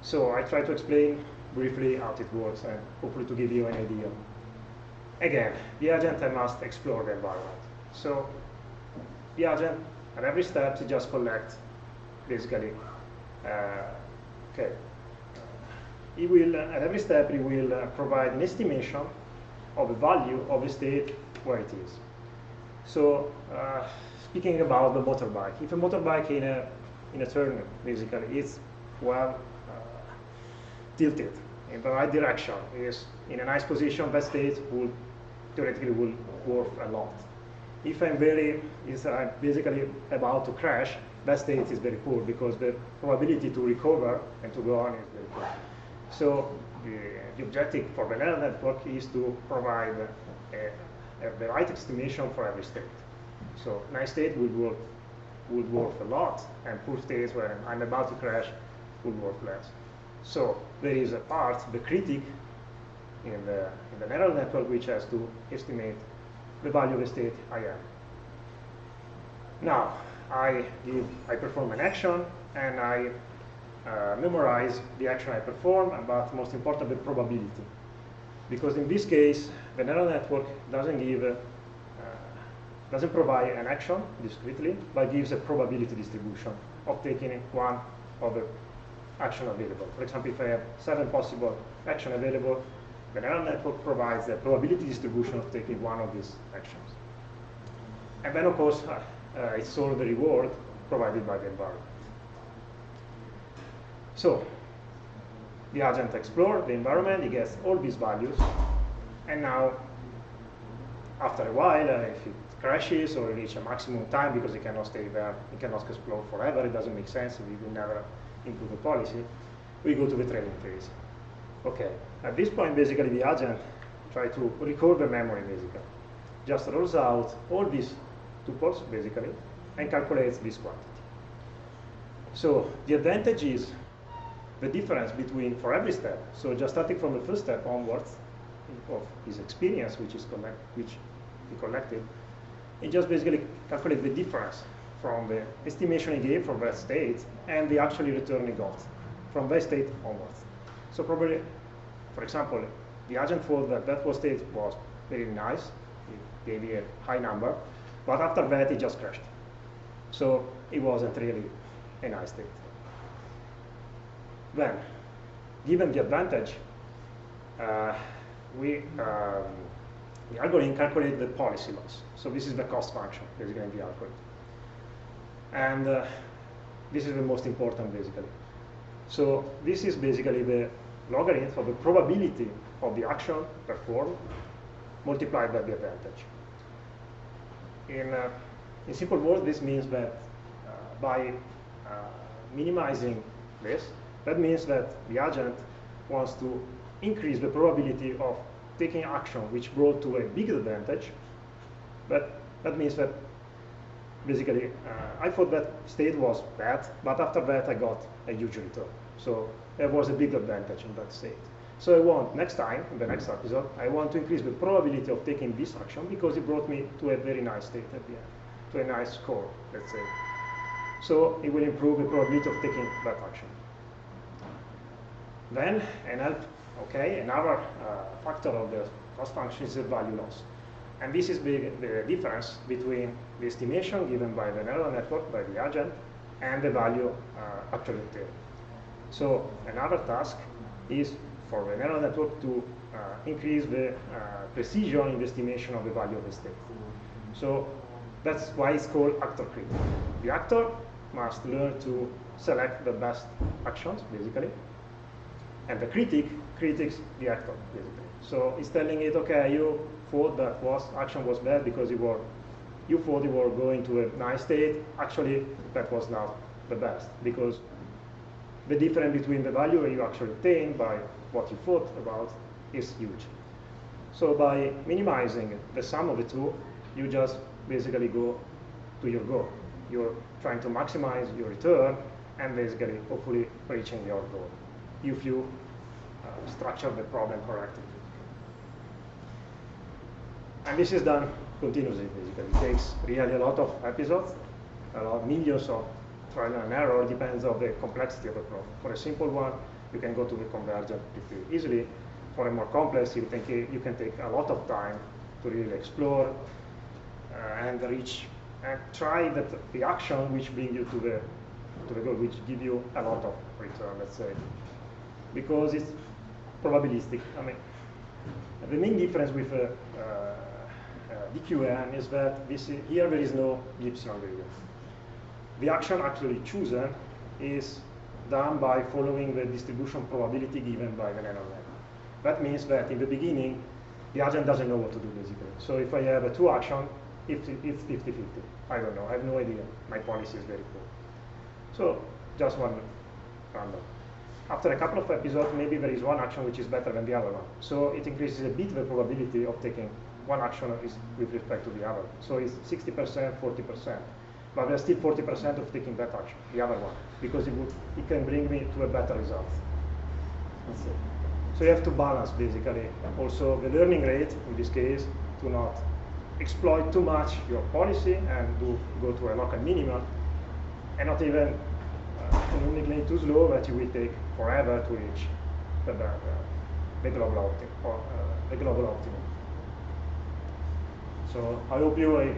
So I try to explain briefly how it works and hopefully to give you an idea. Again, the agent must explore the environment. So the agent, at every step, he just collects, basically, he will, at every step, he will provide an estimation of the value of the state where it is. So, speaking about the motorbike, if a motorbike in a turn, basically, is well tilted in the right direction, is in a nice position, that state will theoretically worth a lot. If I'm basically about to crash, that state is very poor because the probability to recover and to go on is very poor. So the objective for the neural network is to provide the right estimation for every state. So nice state would worth a lot, and poor states where I'm about to crash would worth less. So there is a part, the critic, in the neural network, which has to estimate the value of the state I am. Now, I perform an action, and I memorize the action I perform, but most important, the probability. Because in this case, the neural network doesn't provide an action discretely, but gives a probability distribution of taking one of the action available. For example, if I have 7 possible actions available, the neural network provides the probability distribution of taking one of these actions. And then, of course, it's all the reward provided by the environment. So, the agent explores the environment, he gets all these values, and now, after a while, if it crashes or reaches a maximum time because it cannot stay there, it cannot explore forever, it doesn't make sense, we will never improve the policy, we go to the training phase. Okay, At this point, basically, the agent tries to recall the memory, basically. Just rolls out all these tuples, basically, and calculates this quantity. So the advantage is the difference between, for every step, so just starting from the first step onwards of his experience, which he collected, it just basically calculates the difference from the estimation he gave from that state and the actually return he got from that state onwards. So probably, for example, the agent thought that that state was very nice, it gave you a high number, but after that it just crashed. So it wasn't really a nice state. Then, given the advantage, the algorithm calculates the policy loss. So this is the cost function, basically, in the algorithm. And this is the most important, basically. So this is basically the logarithm of the probability of the action performed multiplied by the advantage. In simple words, this means that by minimizing this, that means that the agent wants to increase the probability of taking action which brought to a big advantage. But that means that basically I thought that state was bad, but after that I got a huge return. So there was a big advantage in that state. So I want, next time, in the next episode, I want to increase the probability of taking this action because it brought me to a very nice state at the end, to a nice score, let's say. So it will improve the probability of taking that action. Then, another factor of the cost function is the value loss. And this is the difference between the estimation given by the neural network, by the agent, and the value actually obtained. So another task is for the neural network to increase the precision in the estimation of the value of the state. So that's why it's called actor critic. The actor must learn to select the best actions, basically, and the critic critiques the actor, basically. So it's telling it, okay, you thought that action was bad because you thought you were going to a nice state. Actually, that was not the best because the difference between the value you actually obtained by what you thought about is huge. So by minimizing the sum of the two, you just basically go to your goal. You're trying to maximize your return and basically hopefully reaching your goal if you structure the problem correctly. And this is done continuously, basically. It takes really a lot of episodes, millions of trial and error, depends on the complexity of the problem. For a simple one, you can go to the convergent pretty easily. For a more complex, you can take a lot of time to really explore and reach and try the action which bring you to the goal, which give you a lot of return, let's say, because it's probabilistic. I mean, the main difference with DQN is that here there is no Gibson gradient. The action actually chosen is done by following the distribution probability given by the neural network. That means that in the beginning, the agent doesn't know what to do, basically. So if I have a two action, it's 50-50. I don't know, I have no idea. My policy is very poor. So just one random. After a couple of episodes, maybe there is one action which is better than the other one. So it increases a bit the probability of taking one action with respect to the other. So it's 60%, 40%. But there's still 40% of taking that action, the other one, because it can bring me to a better result. That's it. So you have to balance, basically, also the learning rate, in this case, to not exploit too much your policy and go to a local minimum, and not even communicate too slow that you will take forever to reach the global optimum. So I hope I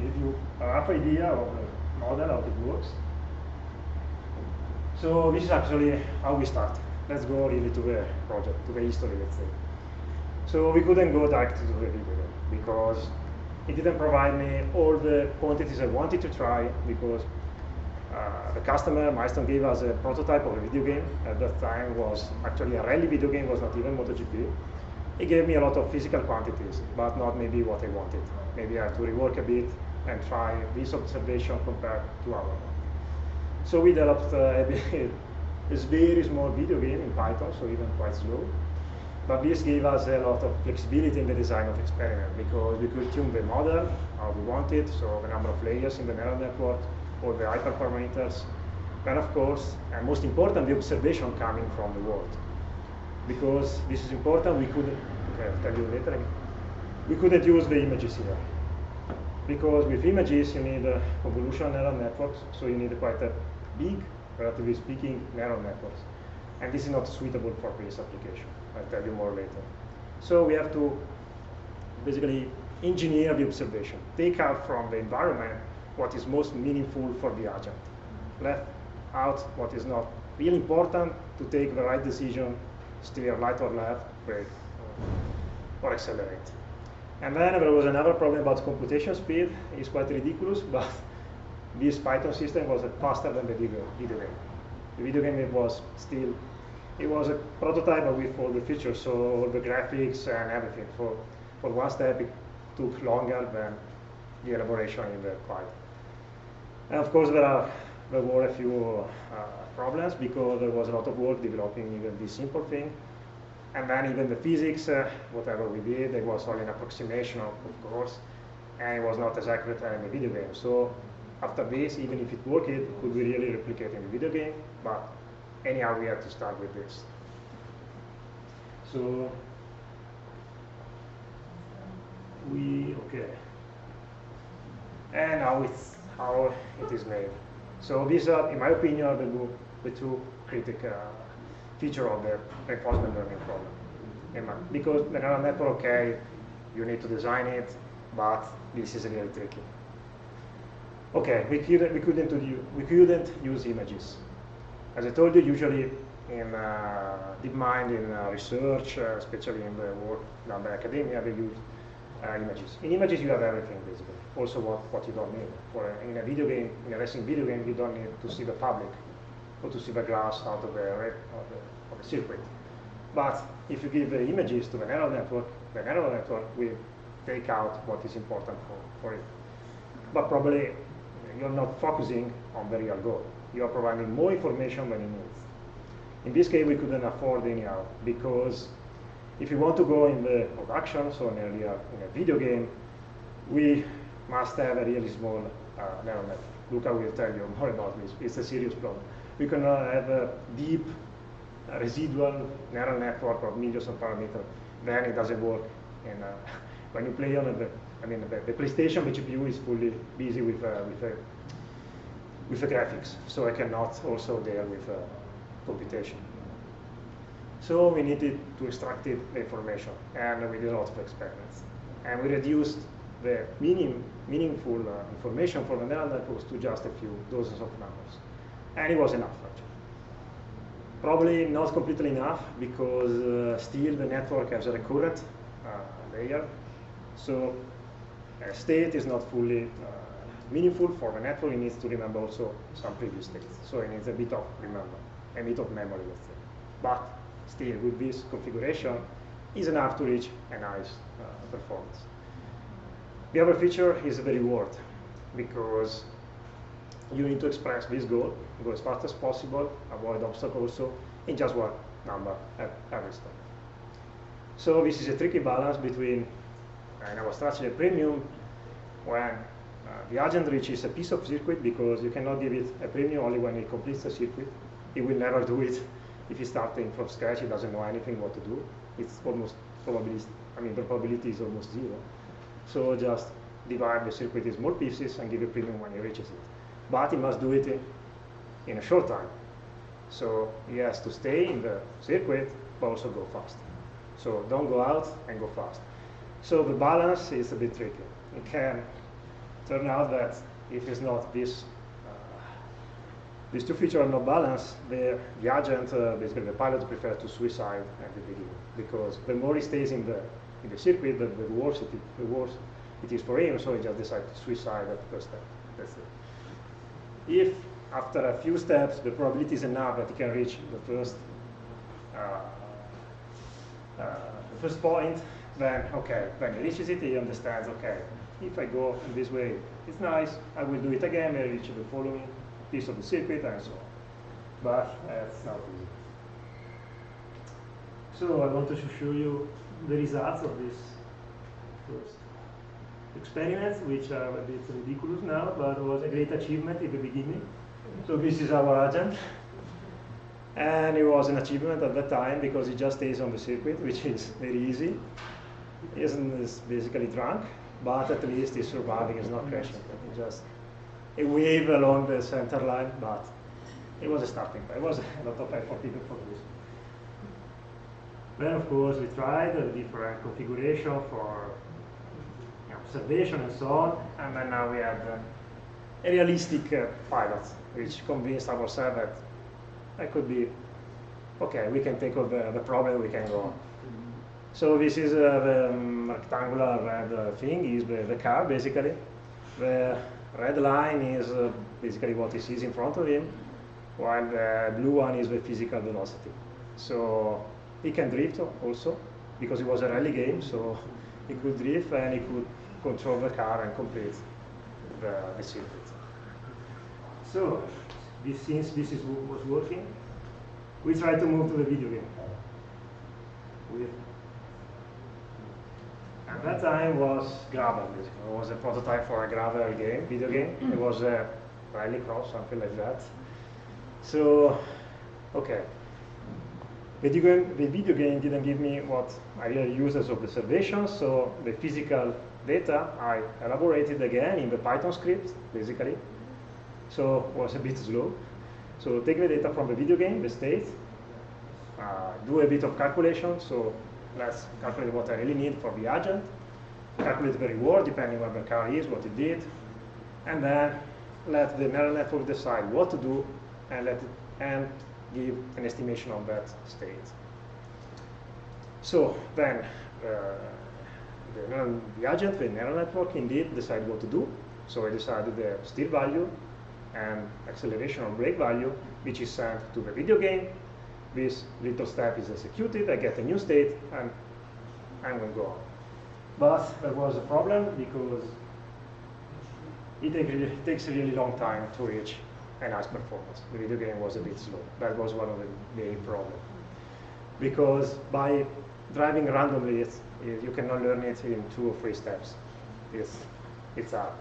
give you a rough idea of the model, how it works. So this is actually how we start. Let's go really to the project, to the history, let's say. So we couldn't go directly to the video game because it didn't provide me all the quantities I wanted to try because the customer, Milestone, gave us a prototype of a video game. At that time was actually a rally video game, was not even MotoGP. He gave me a lot of physical quantities, but not maybe what I wanted. Maybe I have to rework a bit and try this observation compared to our one. So we developed a very small video game in Python, so even quite slow. But this gave us a lot of flexibility in the design of experiment because we could tune the model how we wanted, so the number of layers in the neural network, all the hyperparameters, and of course, and most important, the observation coming from the world. Because this is important, we couldn't, okay, I'll tell you later, we couldn't use the images here. Because with images, you need convolutional neural networks, so you need quite a big, relatively speaking, neural networks. And this is not suitable for this application. I'll tell you more later. So we have to basically engineer the observation, take out from the environment what is most meaningful for the agent, left out what is not really important to take the right decision, steer right or left, brake, or accelerate. And then there was another problem about computation speed. It's quite ridiculous, but this Python system was faster than the video game. The video game, it was a prototype with all the features, so all the graphics and everything. For one step, it took longer than the elaboration in the Python. And of course, there were a few problems because there was a lot of work developing even this simple thing. And then even the physics, whatever we did, it was only an approximation, of course, and it was not as accurate as in the video game. So after this, even if it worked, could we really replicate in the video game? But anyhow, we had to start with this. So okay. And now it's how it is made. So these are, in my opinion, the two critical feature of the reinforcement learning problem. Because the neural network, okay, you need to design it, but this is really tricky. Okay, we couldn't use images. As I told you, usually in DeepMind, in research, especially in the work done by academia, they use images. In images, you have everything, basically. Also what you don't need. In a video game, in a racing video game, you don't need to see the public or to see the glass out of the circuit. But if you give the images to the neural network will take out what is important for it. But probably you're not focusing on the real goal. You are providing more information than it needs. In this case, we couldn't afford anyhow, because if you want to go in the production, so in a video game, we must have a really small neural network. Luca will tell you more about this. It's a serious problem. We cannot have a deep residual neural network of millions of parameters. Then it doesn't work. And when you play on the PlayStation, the GPU is fully busy with the graphics, so I cannot also deal with computation. So we needed to extract the information, and we did a lot of experiments. And we reduced the meaningful information for the neural networks to just a few dozens of numbers. And it was enough, actually. Probably not completely enough, because still the network has a recurrent layer. So state is not fully meaningful for the network. It needs to remember also some previous states. So it needs a bit of memory, let's say. But still, with this configuration, is enough to reach a nice performance. The other feature is the reward, because you need to express this goal, go as fast as possible, avoid obstacles also, in just one number at every step. So this is a tricky balance between, in our strategy, a premium when the agent reaches a piece of circuit, because you cannot give it a premium only when it completes the circuit. It will never do it if he's starting from scratch. He doesn't know anything what to do. It's almost probabilistic. The probability is almost zero. So just divide the circuit in small pieces and give a premium when he reaches it. But he must do it in a short time. So he has to stay in the circuit, but also go fast. So don't go out and go fast. So the balance is a bit tricky. It can turn out that if it's not these two features are not balanced, the agent, basically the pilot, prefers to suicide at the beginning, because the more he stays in the circuit, the worse it is for him. So he just decides to suicide at the first step. That's it. If after a few steps the probability is enough that he can reach the first point, then okay, when he reaches it, he understands, okay, if I go in this way, it's nice, I will do it again, I reach the following piece of the circuit, and so on. But that's not easy. So I wanted to show you the results of this first experiment, which are a bit ridiculous now, but was a great achievement in the beginning. So this is our agent. And it was an achievement at that time because he just stays on the circuit, which is very easy. He is basically drunk, but at least he's surviving, he's not crashing. He just a wave along the center line, but it was a starting point. It was a lot of effort even for this. Then, of course, we tried a different configuration for observation and so on, and then now we have a realistic pilot, which convinced ourselves that it could be okay. We can take all the problem. We can go on. So this is the rectangular red thing is the car basically. The red line is basically what he sees in front of him, while the blue one is the physical velocity. So he can drift also because it was a rally game. So he could drift and he could control the car and complete the circuit. So since this was working, we tried to move to the video game. At that time was Gravel, basically. It was a prototype for a Gravel game, video game. It was a rallycross, something like that. So, okay. The video game didn't give me what I really used as observations, so the physical data I elaborated again in the Python script, basically. So it was a bit slow. So take the data from the video game, the state, do a bit of calculation. So let's calculate what I really need for the agent, calculate the reward depending where the car is, what it did, and then let the neural network decide what to do and give an estimation of that state. So then the agent, the neural network, indeed decide what to do. So I decided the steer value and acceleration or brake value, which is sent to the video game. This little step is executed, I get a new state, and I'm going to go on. But there was a problem because it takes a really long time to reach a nice performance. The video game was a bit slow. That was one of the main problems. Because by driving randomly, you cannot learn it in 2 or 3 steps. It's hard.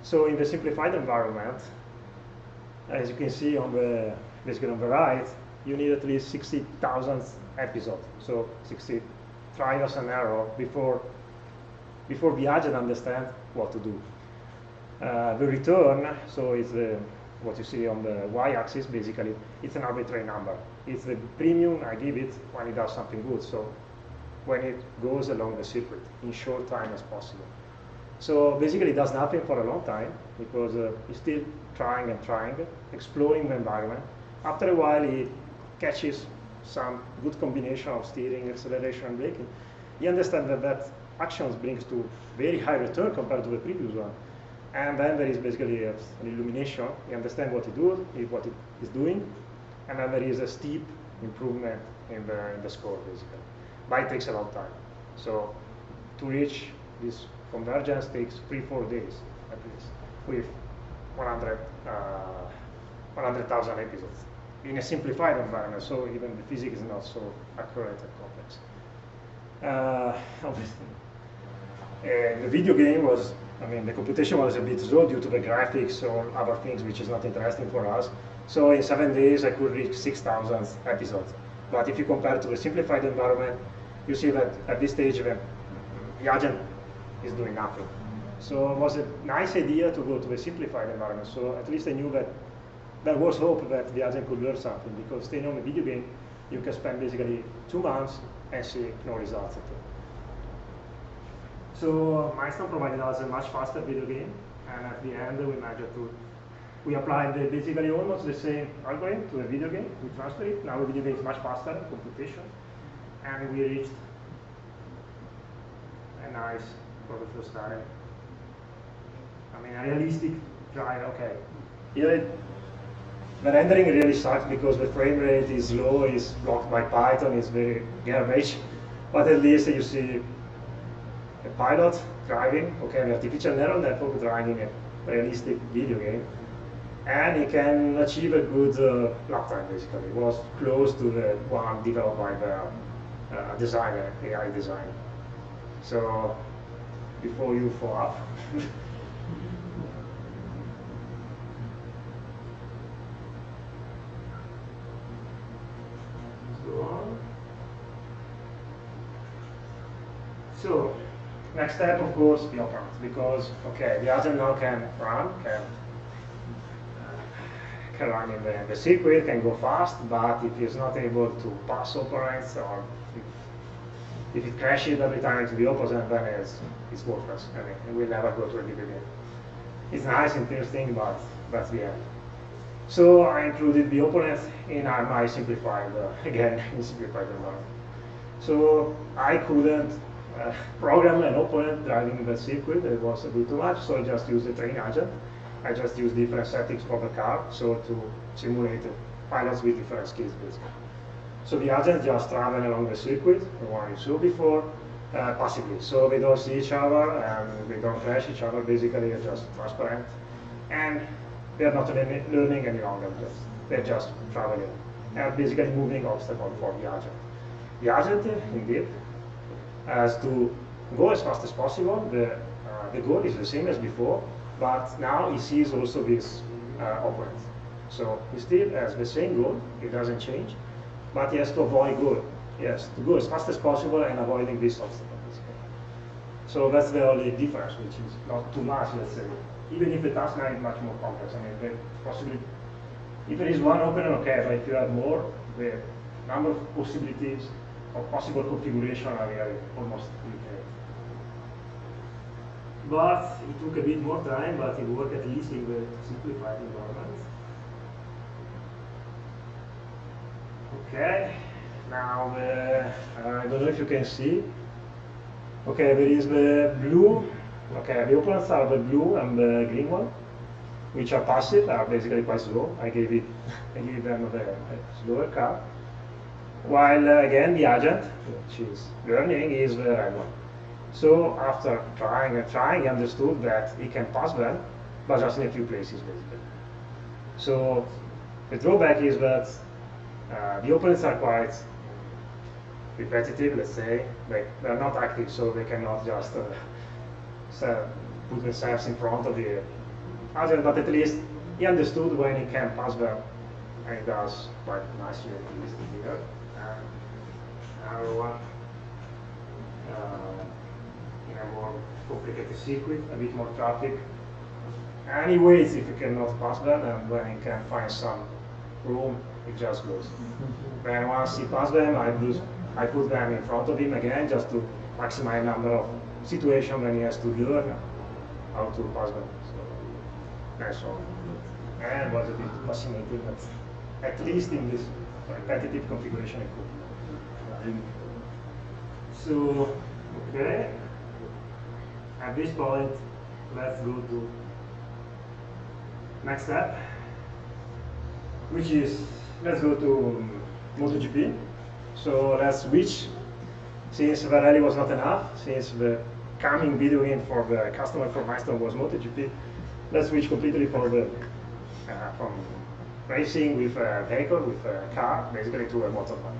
So in the simplified environment, as you can see on the basically on the right, you need at least 60,000 episodes. So 60 trials and error before the agent understands what to do. The return, so it's what you see on the y-axis, basically, it's an arbitrary number. It's the premium I give it when it does something good. So when it goes along the circuit in short time as possible. So basically it does nothing for a long time because it's still trying and trying, exploring the environment. After a while, he catches some good combination of steering, acceleration, and braking. He understands that actions brings to very high return compared to the previous one. And then there is basically an illumination. He understands what what it is doing, and then there is a steep improvement in the score, basically. But it takes a long time. So to reach this convergence takes 3-4 days at least, with 100,000 episodes in a simplified environment. So even the physics is not so accurate and complex. Obviously, the video game was. The computation was a bit slow due to the graphics or other things which is not interesting for us. So in 7 days I could reach 6,000 episodes. But if you compare to the simplified environment, you see that at this stage the agent is doing nothing. So it was a nice idea to go to the simplified environment. So at least I knew that there was hope that the agent could learn something, because staying on the video game, you can spend basically 2 months and see no results at all. So Milestone provided us a much faster video game, and at the end we applied basically almost the same algorithm to the video game. We transferred it. Now the video game is much faster in computation, and we reached a nice, for the first time, a realistic trial. Okay, here the rendering really sucks because the frame rate is low, is blocked by Python, it's very garbage, but at least you see a pilot driving, okay, an artificial neural network driving a realistic video game, and he can achieve a good lap time, basically. It was close to the one developed by designer, AI designer. So before you fall off. Go on. So next step, of course, the operant, because okay, the agent now can run, can run in the circuit, can go fast, but if it's not able to pass operands, or if it crashes every time into the opposite, then it's worthless. I mean, it will never go to a debug again. It's nice, interesting, but that's the end. So I included the opponent in my simplified, again, in simplified environment. So I couldn't program an opponent driving the circuit. It was a bit too much, so I just used the train agent. I just used different settings for the car, so to simulate pilots with different skills, basically. So the agents just travel along the circuit, the one you saw before, passively. So they don't see each other, and they don't crash each other, basically. They're just transparent. And they're not learning any longer, they're just traveling. And basically moving obstacle for the agent. The agent, indeed, has to go as fast as possible. The goal is the same as before, but now he sees also this operand. So he still has the same goal, it doesn't change, but he has to avoid goal. He has to go as fast as possible and avoiding this obstacle. So that's the only difference, which is not too much, let's say. Even if the task now is much more complex. I mean, possibly, if there is one opener, okay, but if you have more, the number of possibilities of possible configuration are really almost infinite. But it took a bit more time, but it worked at least in the simplified environment. Okay, now I don't know if you can see. Okay, there is the blue. Okay, the opponents are the blue and the green one, which are passive, are basically quite slow. I gave them a slower car. While again, the agent, which is learning, is the red one. So after trying and trying, he understood that he can pass them, but just in a few places, basically. So the drawback is that the opponents are quite repetitive, let's say. They're not active, so they cannot just put themselves in front of the agent, but at least he understood when he can pass them, and he does quite nicely, at least here. Another one in a more complicated circuit, a bit more traffic. And he waits if he cannot pass them, and when he can find some room, it just goes. Then once he passes them, I put them in front of him again, just to maximize number of situations when he has to learn how to pass them. So that's all. And it was a bit fascinating, but at least in this repetitive configuration, it could. So, okay. At this point, let's go to next step, which is, let's go to MotoGP. So let's switch, since the rally was not enough, since the coming video game for the customer for Milestone was MotoGP, let's switch completely for the, from racing with a vehicle, with a car, basically to a motorbike.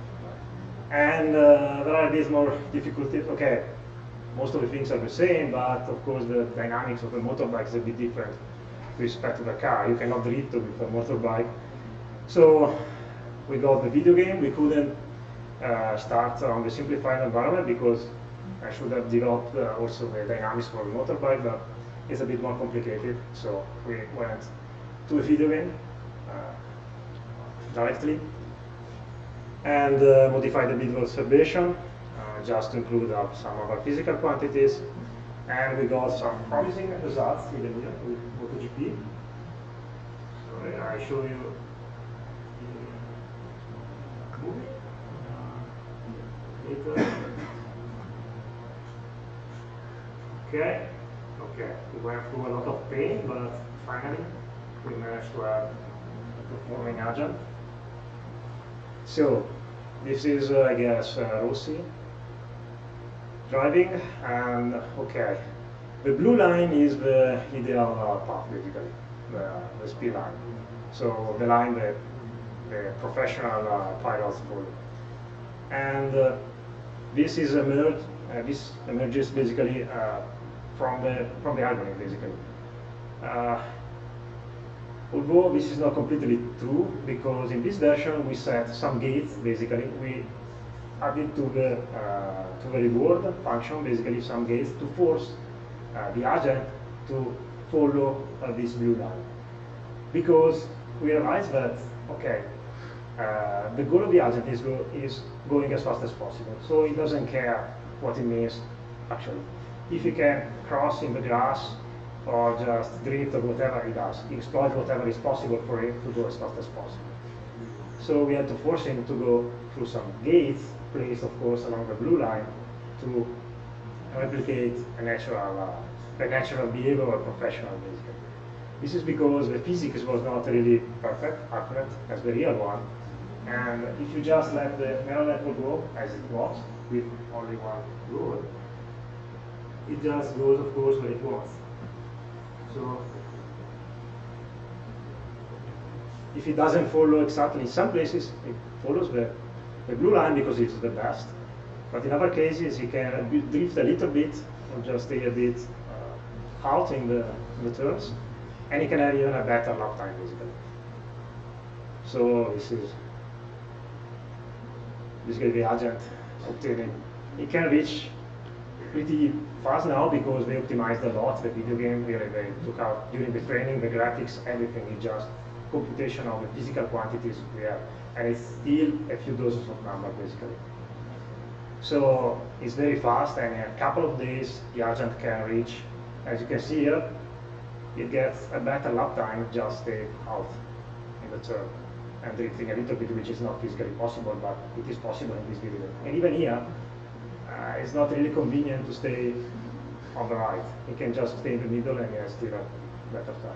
And there are a bit more difficulties. Okay, most of the things are the same, but of course the dynamics of a motorbike is a bit different with respect to the car. You cannot drift with a motorbike. So we got the video game. We couldn't start on the simplified environment because I should have developed also the dynamics for the motorbike, but it's a bit more complicated. So we went to a video game directly and modified the visual observation just to include some of our physical quantities. And we got some promising results in the video with MotoGP. So I show you the movie later. Okay, we went through a lot of pain, but finally we managed to have a performing agent. So this is, I guess, Rossi driving, and okay, the blue line is the ideal path, basically, the speed line. So the line that the professional pilots follow. And this is emerged. This emerges basically from the algorithm, basically. Although this is not completely true, because in this version we set some gates. Basically, we added to the reward function basically some gates to force the agent to follow this blue line, because we realized that okay, the goal of the agent is going as fast as possible, so it doesn't care what it means actually. If he can cross in the grass or just drift or whatever he does, he exploits whatever is possible for him to go as fast as possible. So we had to force him to go through some gates placed, of course, along the blue line to replicate a natural behavior or professional, basically. This is because the physics was not really perfect, accurate as the real one. And if you just let the neural network go as it was, with only one rule, it just goes, of course, where it wants. So if it doesn't follow exactly in some places, it follows the blue line because it's the best. But in other cases, it can drift a little bit or just stay a bit out in the turns, and it can have even a better lap time, basically. So this is basically the agent obtaining. It can reach pretty fast now because they optimized a lot the video game. Really, they took out during the training the graphics, everything is just computation of the physical quantities we have, and it's still a few dozens of numbers basically. So it's very fast, and in a couple of days the agent can reach, as you can see here, it gets a better lap time just stay out in the turn and drifting a little bit, which is not physically possible, but it is possible in this video. And even here, it's not really convenient to stay on the right. You can just stay in the middle and you still have better time.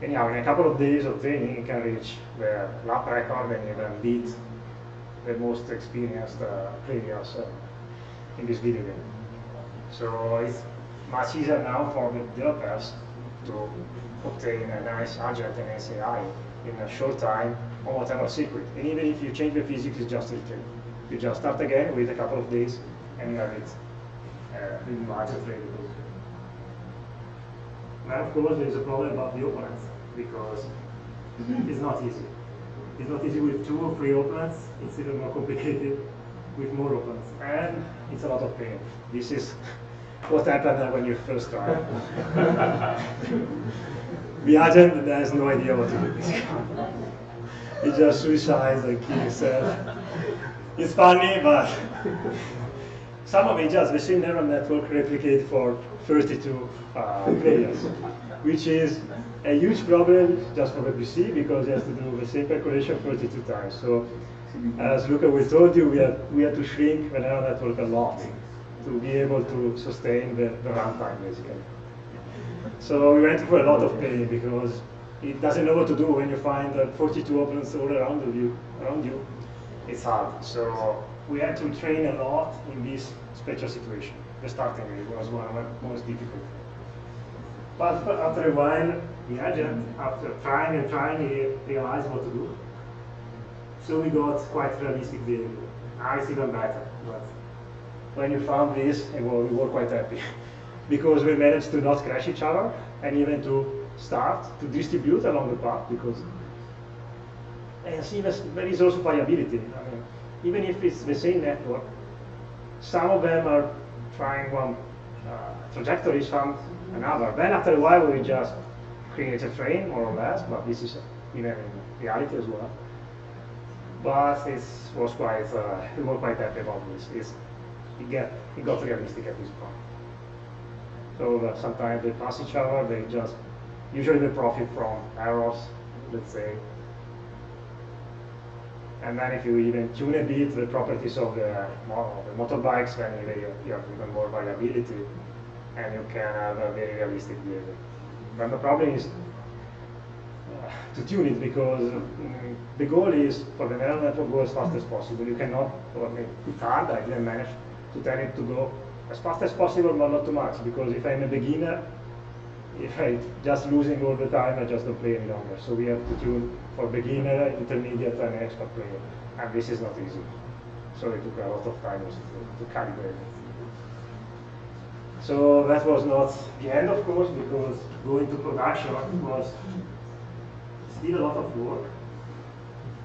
Anyhow, in a couple of days of training, you can reach the lap record and even beat the most experienced players in this video game. So it's much easier now for the developers to obtain a nice agent and SAI in a short time on whatever circuit. And even if you change the physics, it's just return. You just start again, wait a couple of days, and you have it in larger ready. Now, of course, there is a problem about the opponents, because it's not easy. It's not easy with 2 or 3 opponents. It's even more complicated with more opponents, and it's a lot of pain. This is what happened when you first try. The agent has no idea what to do. He just suicides and kills himself. It's funny, but some of it just the same neural network replicate for 32 players, which is a huge problem just for the PC because it has to do the same calculation 32 times. So, as Luca we told you, we had to shrink the neural network a lot to be able to sustain the runtime, basically. So we went through a lot of pain because it doesn't know what to do when you find 42 opponents all around you. It's hard. So we had to train a lot in this special situation. The starting was one of the most difficult. But after a while, the agent, after trying and trying, he realized what to do. So we got quite realistic behavior. Now it's even better. But when you found this, we were quite happy. Because we managed to not crash each other and even to start to distribute along the path, because and see there is also variability. I mean, even if it's the same network, some of them are trying one trajectory, some another. Then after a while we just create a train more or less, but this is even in reality as well. But it was quite we were quite happy about this. It got realistic at this point. So sometimes they pass each other, usually they profit from errors, let's say. And then if you even tune a bit the properties of the motorbikes, then you have even more variability, and you can have a very realistic behavior. But the problem is to tune it, because the goal is for the neural network to go as fast as possible. You cannot, it's hard, I didn't manage to tell it to go as fast as possible, but not too much, because if I'm a beginner, if I'm just losing all the time, I just don't play any longer. So we have to tune for beginner, intermediate, and expert player, and this is not easy. So it took a lot of time also to calibrate it. So that was not the end, of course, because going to production was still a lot of work.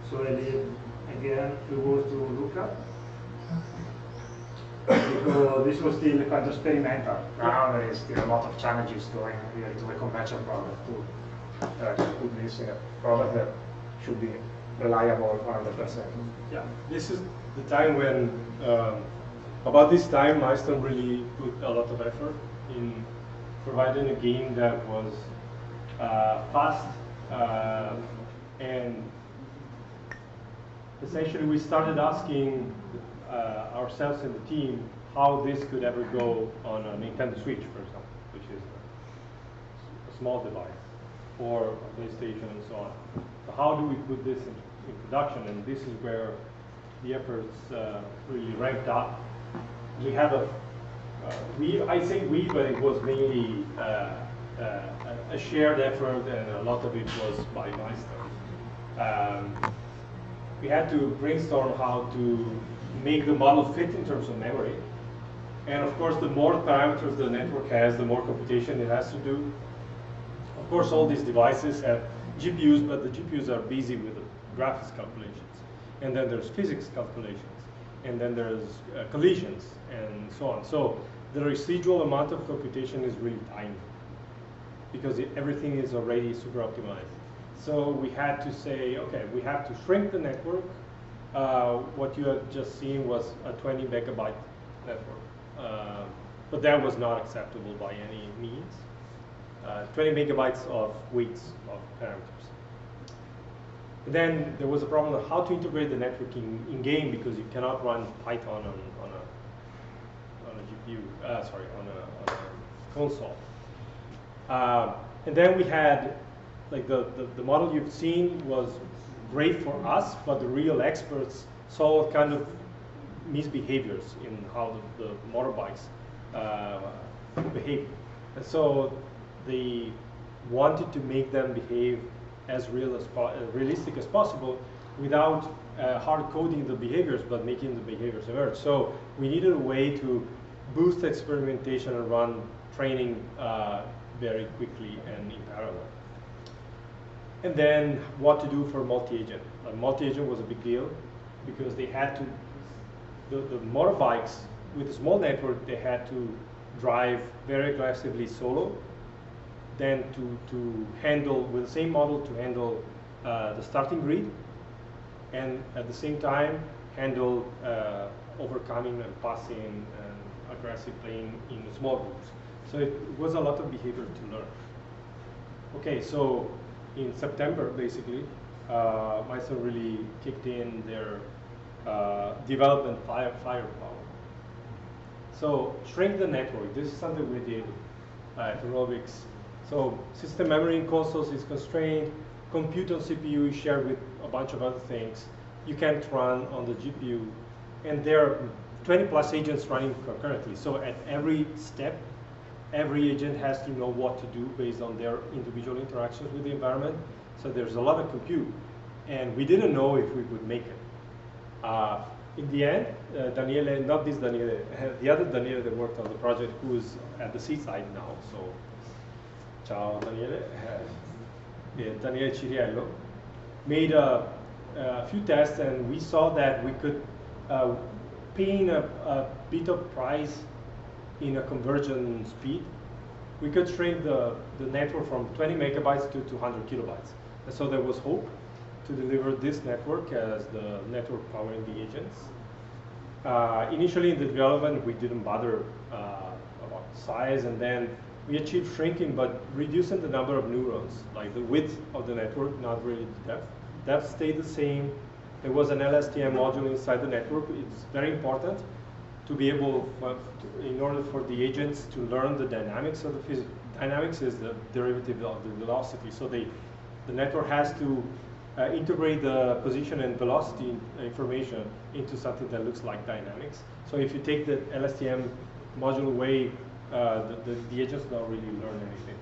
So I did, again, a few words to Luca. Because this was still kind of experimental. Now there is still a lot of challenges going here into the conventional product to put this in a product that should be reliable 100%. Yeah, this is the time when, about this time, Milestone really put a lot of effort in providing a game that was fast and essentially we started asking ourselves and the team how this could ever go on a Nintendo Switch, for example, which is a small device, or a PlayStation and so on. So how do we put this in production? And this is where the efforts really ramped up. We have I say we, but it was mainly a shared effort, and a lot of it was by Milestone. We had to brainstorm how to make the model fit in terms of memory. And of course, the more parameters the network has, the more computation it has to do. Of course, all these devices have GPUs, but the GPUs are busy with the graphics calculations. And then there's physics calculations. And then there's collisions, and so on. So the residual amount of computation is really tiny, because everything is already super optimized. So we had to say, okay, we have to shrink the network. What you have just seen was a 20 megabyte network. But that was not acceptable by any means. 20 megabytes of weights of parameters. Then there was a problem of how to integrate the network in game, because you cannot run Python on a GPU, on a console. And then we had, like the model you've seen was great for us, but the real experts saw kind of misbehaviors in how the motorbikes behave. And so they wanted to make them behave as realistic as possible without hard coding the behaviors, but making the behaviors emerge. So we needed a way to boost experimentation and run training very quickly and in parallel. And then what to do for multi-agent. Multi-agent was a big deal because they had to, the motorbikes with a small network, they had to drive very aggressively solo, then to handle, with the same model, to handle the starting grid, and at the same time handle overcoming and passing and aggressive playing in small groups. So it was a lot of behavior to learn. Okay, so in September, basically, Milestone really kicked in their development firepower. So shrink the network. This is something we did at Aerobotics. So system memory in consoles is constrained. Compute on CPU is shared with a bunch of other things. You can't run on the GPU. And there are 20 plus agents running concurrently. So at every step, every agent has to know what to do based on their individual interactions with the environment. So there's a lot of compute. And we didn't know if we would make it. In the end, Daniele, not this Daniele, the other Daniele that worked on the project, who is at the seaside now. So, ciao Daniele. Daniele Ciriello made a few tests, and we saw that we could pay in a bit of price in a conversion speed. We could shrink the network from 20 megabytes to 200 kilobytes. And so there was hope to deliver this network as the network powering the agents. Initially in the development, we didn't bother about size, and then we achieved shrinking, but reducing the number of neurons, like the width of the network, not really the depth. Depth stayed the same. There was an LSTM module inside the network. It's very important to be able, in order for the agents to learn the dynamics of the physics. Dynamics is the derivative of the velocity. So the network has to integrate the position and velocity information into something that looks like dynamics. So if you take the LSTM module away, the agents don't really learn anything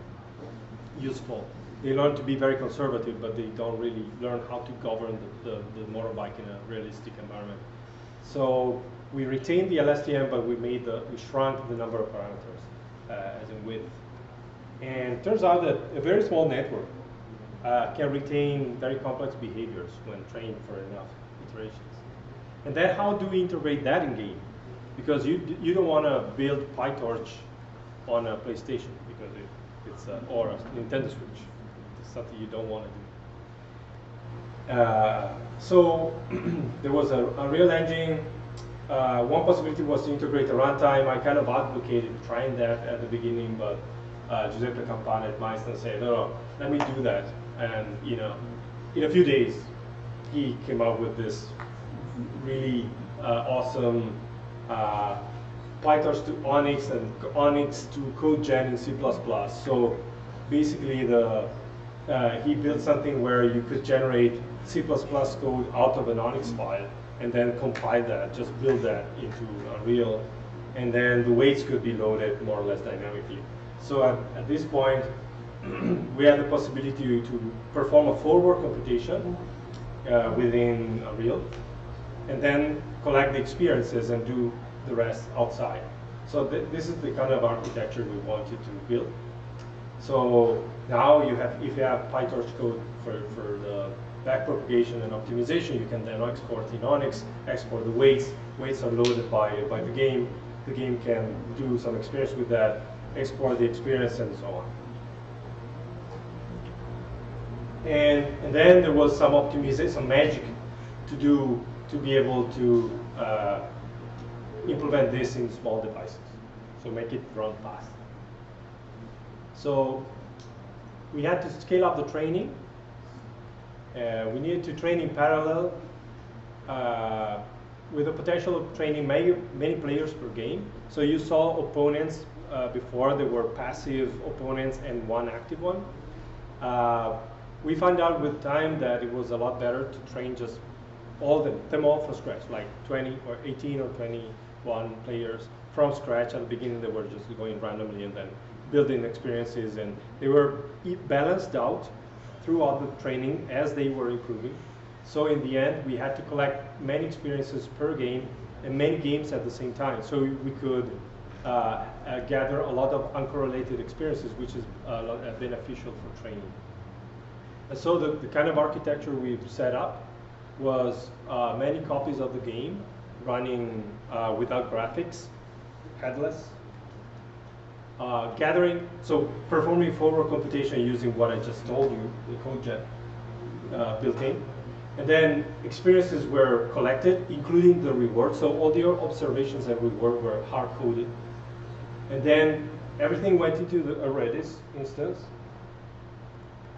useful. They learn to be very conservative, but they don't really learn how to govern the motorbike in a realistic environment. So we retained the LSTM, but we shrunk the number of parameters, as in width. And it turns out that a very small network can retain very complex behaviors when trained for enough iterations. And then how do we integrate that in game? Because you don't want to build PyTorch on a PlayStation because it's or a Nintendo Switch. It's something you don't want to do. So there was a real engine. One possibility was to integrate a runtime. I kind of advocated trying that at the beginning, but Giuseppe Campana at Milestone said, no, let me do that. And in a few days, he came up with this really awesome PyTorch to Onyx and Onyx to CodeGen in C++. So basically, he built something where you could generate C++ code out of an Onyx file and then compile that, just build that into Unreal, and then the weights could be loaded more or less dynamically. So at this point, we had the possibility to perform a forward computation within Unreal, and then collect the experiences and do the rest outside. So this is the kind of architecture we wanted to build. So now if you have PyTorch code for the backpropagation and optimization, you can then export in Onyx, export the weights. Weights are loaded by the game. The game can do some experience with that, export the experience, and so on. And then there was some optimization, some magic to do to be able to implement this in small devices, so make it run fast. So we had to scale up the training. We needed to train in parallel with the potential of training many players per game. So you saw opponents before. There were passive opponents and one active one. We found out with time that it was a lot better to train just them all from scratch, like 20 or 18 or 21 players from scratch. At the beginning, they were just going randomly and then building experiences, and they were balanced out throughout the training as they were improving. So in the end, we had to collect many experiences per game and many games at the same time. So we could gather a lot of uncorrelated experiences, which is beneficial for training. And so the kind of architecture we've set up was many copies of the game running without graphics, headless, performing forward computation using what I just told you, the CodeGen built-in. And then experiences were collected, including the reward. So all the observations and reward were hard-coded. And then everything went into a Redis instance,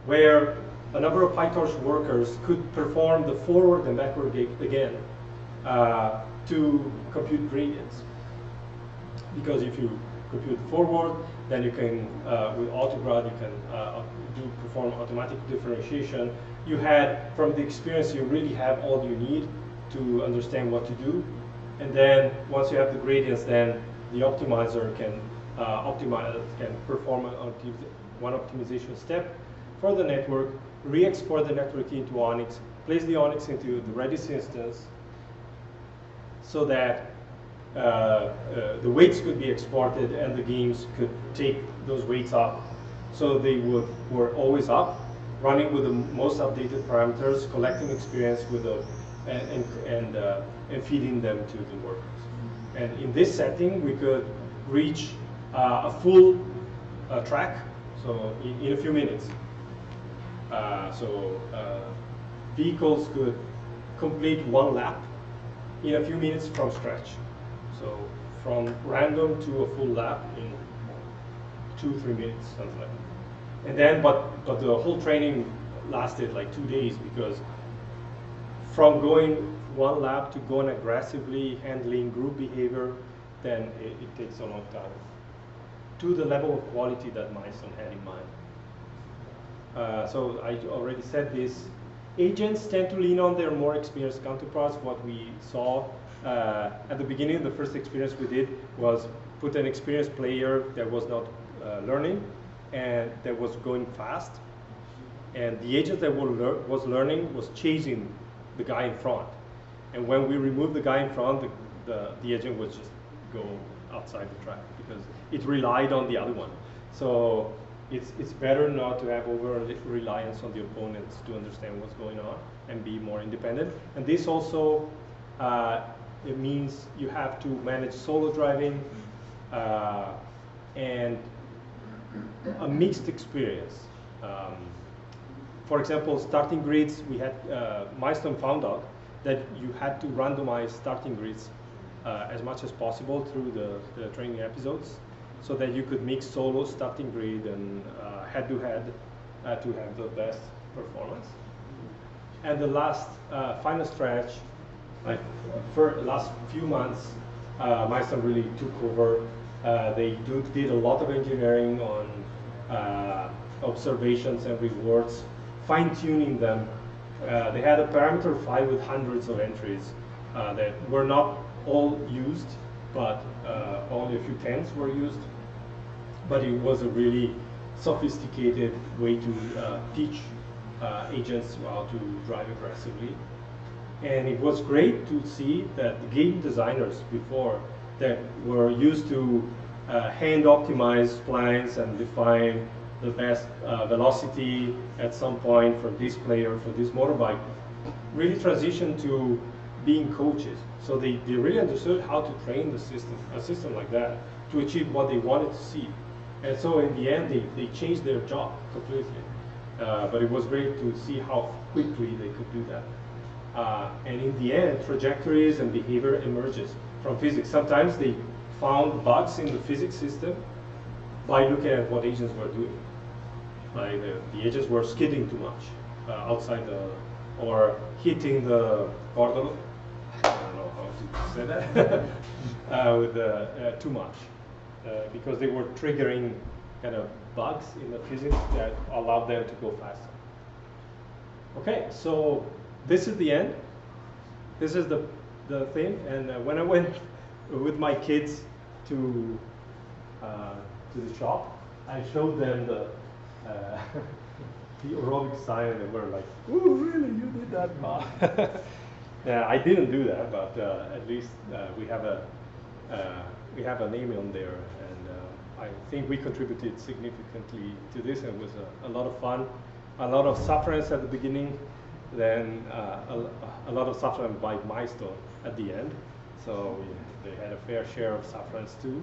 where a number of PyTorch workers could perform the forward and backward again to compute gradients. Because if you compute forward, then you can, with autograd, you can perform automatic differentiation. You had, from the experience, you really have all you need to understand what to do. And then once you have the gradients, then the optimizer can perform one optimization step for the network, re-export the network into Onyx, place the Onyx into the Redis instance, so that the weights could be exported and the games could take those weights up. So they were always up, running with the most updated parameters, collecting experience with and feeding them to the workers. And in this setting, we could reach a full track, so in a few minutes. Vehicles could complete one lap in a few minutes from scratch. So from random to a full lap in 2-3 minutes, something like that. And then, but the whole training lasted like 2 days, because from going one lap to going aggressively handling group behavior, then it takes a long time, to the level of quality that Milestone had in mind. So I already said this. Agents tend to lean on their more experienced counterparts. What we saw at the beginning, the first experience we did was put an experienced player that was not learning and that was going fast. And the agent that was learning was chasing the guy in front. And when we removed the guy in front, the agent would just go outside the track because it relied on the other one. So it's better not to have over reliance on the opponents to understand what's going on and be more independent. And this also it means you have to manage solo driving and a mixed experience. For example, starting grids, we had Milestone found out that you had to randomize starting grids as much as possible through the training episodes, so that you could mix solo, starting grid, and head-to-head to have the best performance. And the last final stretch, like for the last few months, Milestone really took over. They did a lot of engineering on observations and rewards, fine-tuning them. They had a parameter file with hundreds of entries that were not all used, but only a few tens were used. But it was a really sophisticated way to teach agents how to drive aggressively. And it was great to see that the game designers before that were used to hand optimize splines and define the best velocity at some point for this player, for this motorbike, really transitioned to being coaches. So they really understood how to train the system, a system like that, to achieve what they wanted to see. And so in the end, they changed their job completely. But it was great to see how quickly they could do that. And in the end, trajectories and behavior emerges from physics. Sometimes they found bugs in the physics system by looking at what agents were doing. Like the agents were skidding too much outside or hitting the cordon. I don't know how to say that. With too much. Because they were triggering kind of bugs in the physics that allowed them to go faster. Okay, so this is the end. This is the thing. And when I went with my kids to the shop, I showed them the aerobic sign, and they were like, "Oh, really? You did that?" I didn't do that, but at least we have a name on there, and I think we contributed significantly to this. And it was a lot of fun, a lot of sufferance at the beginning, then a lot of sufferance by Milestone at the end. So they had a fair share of sufferance too.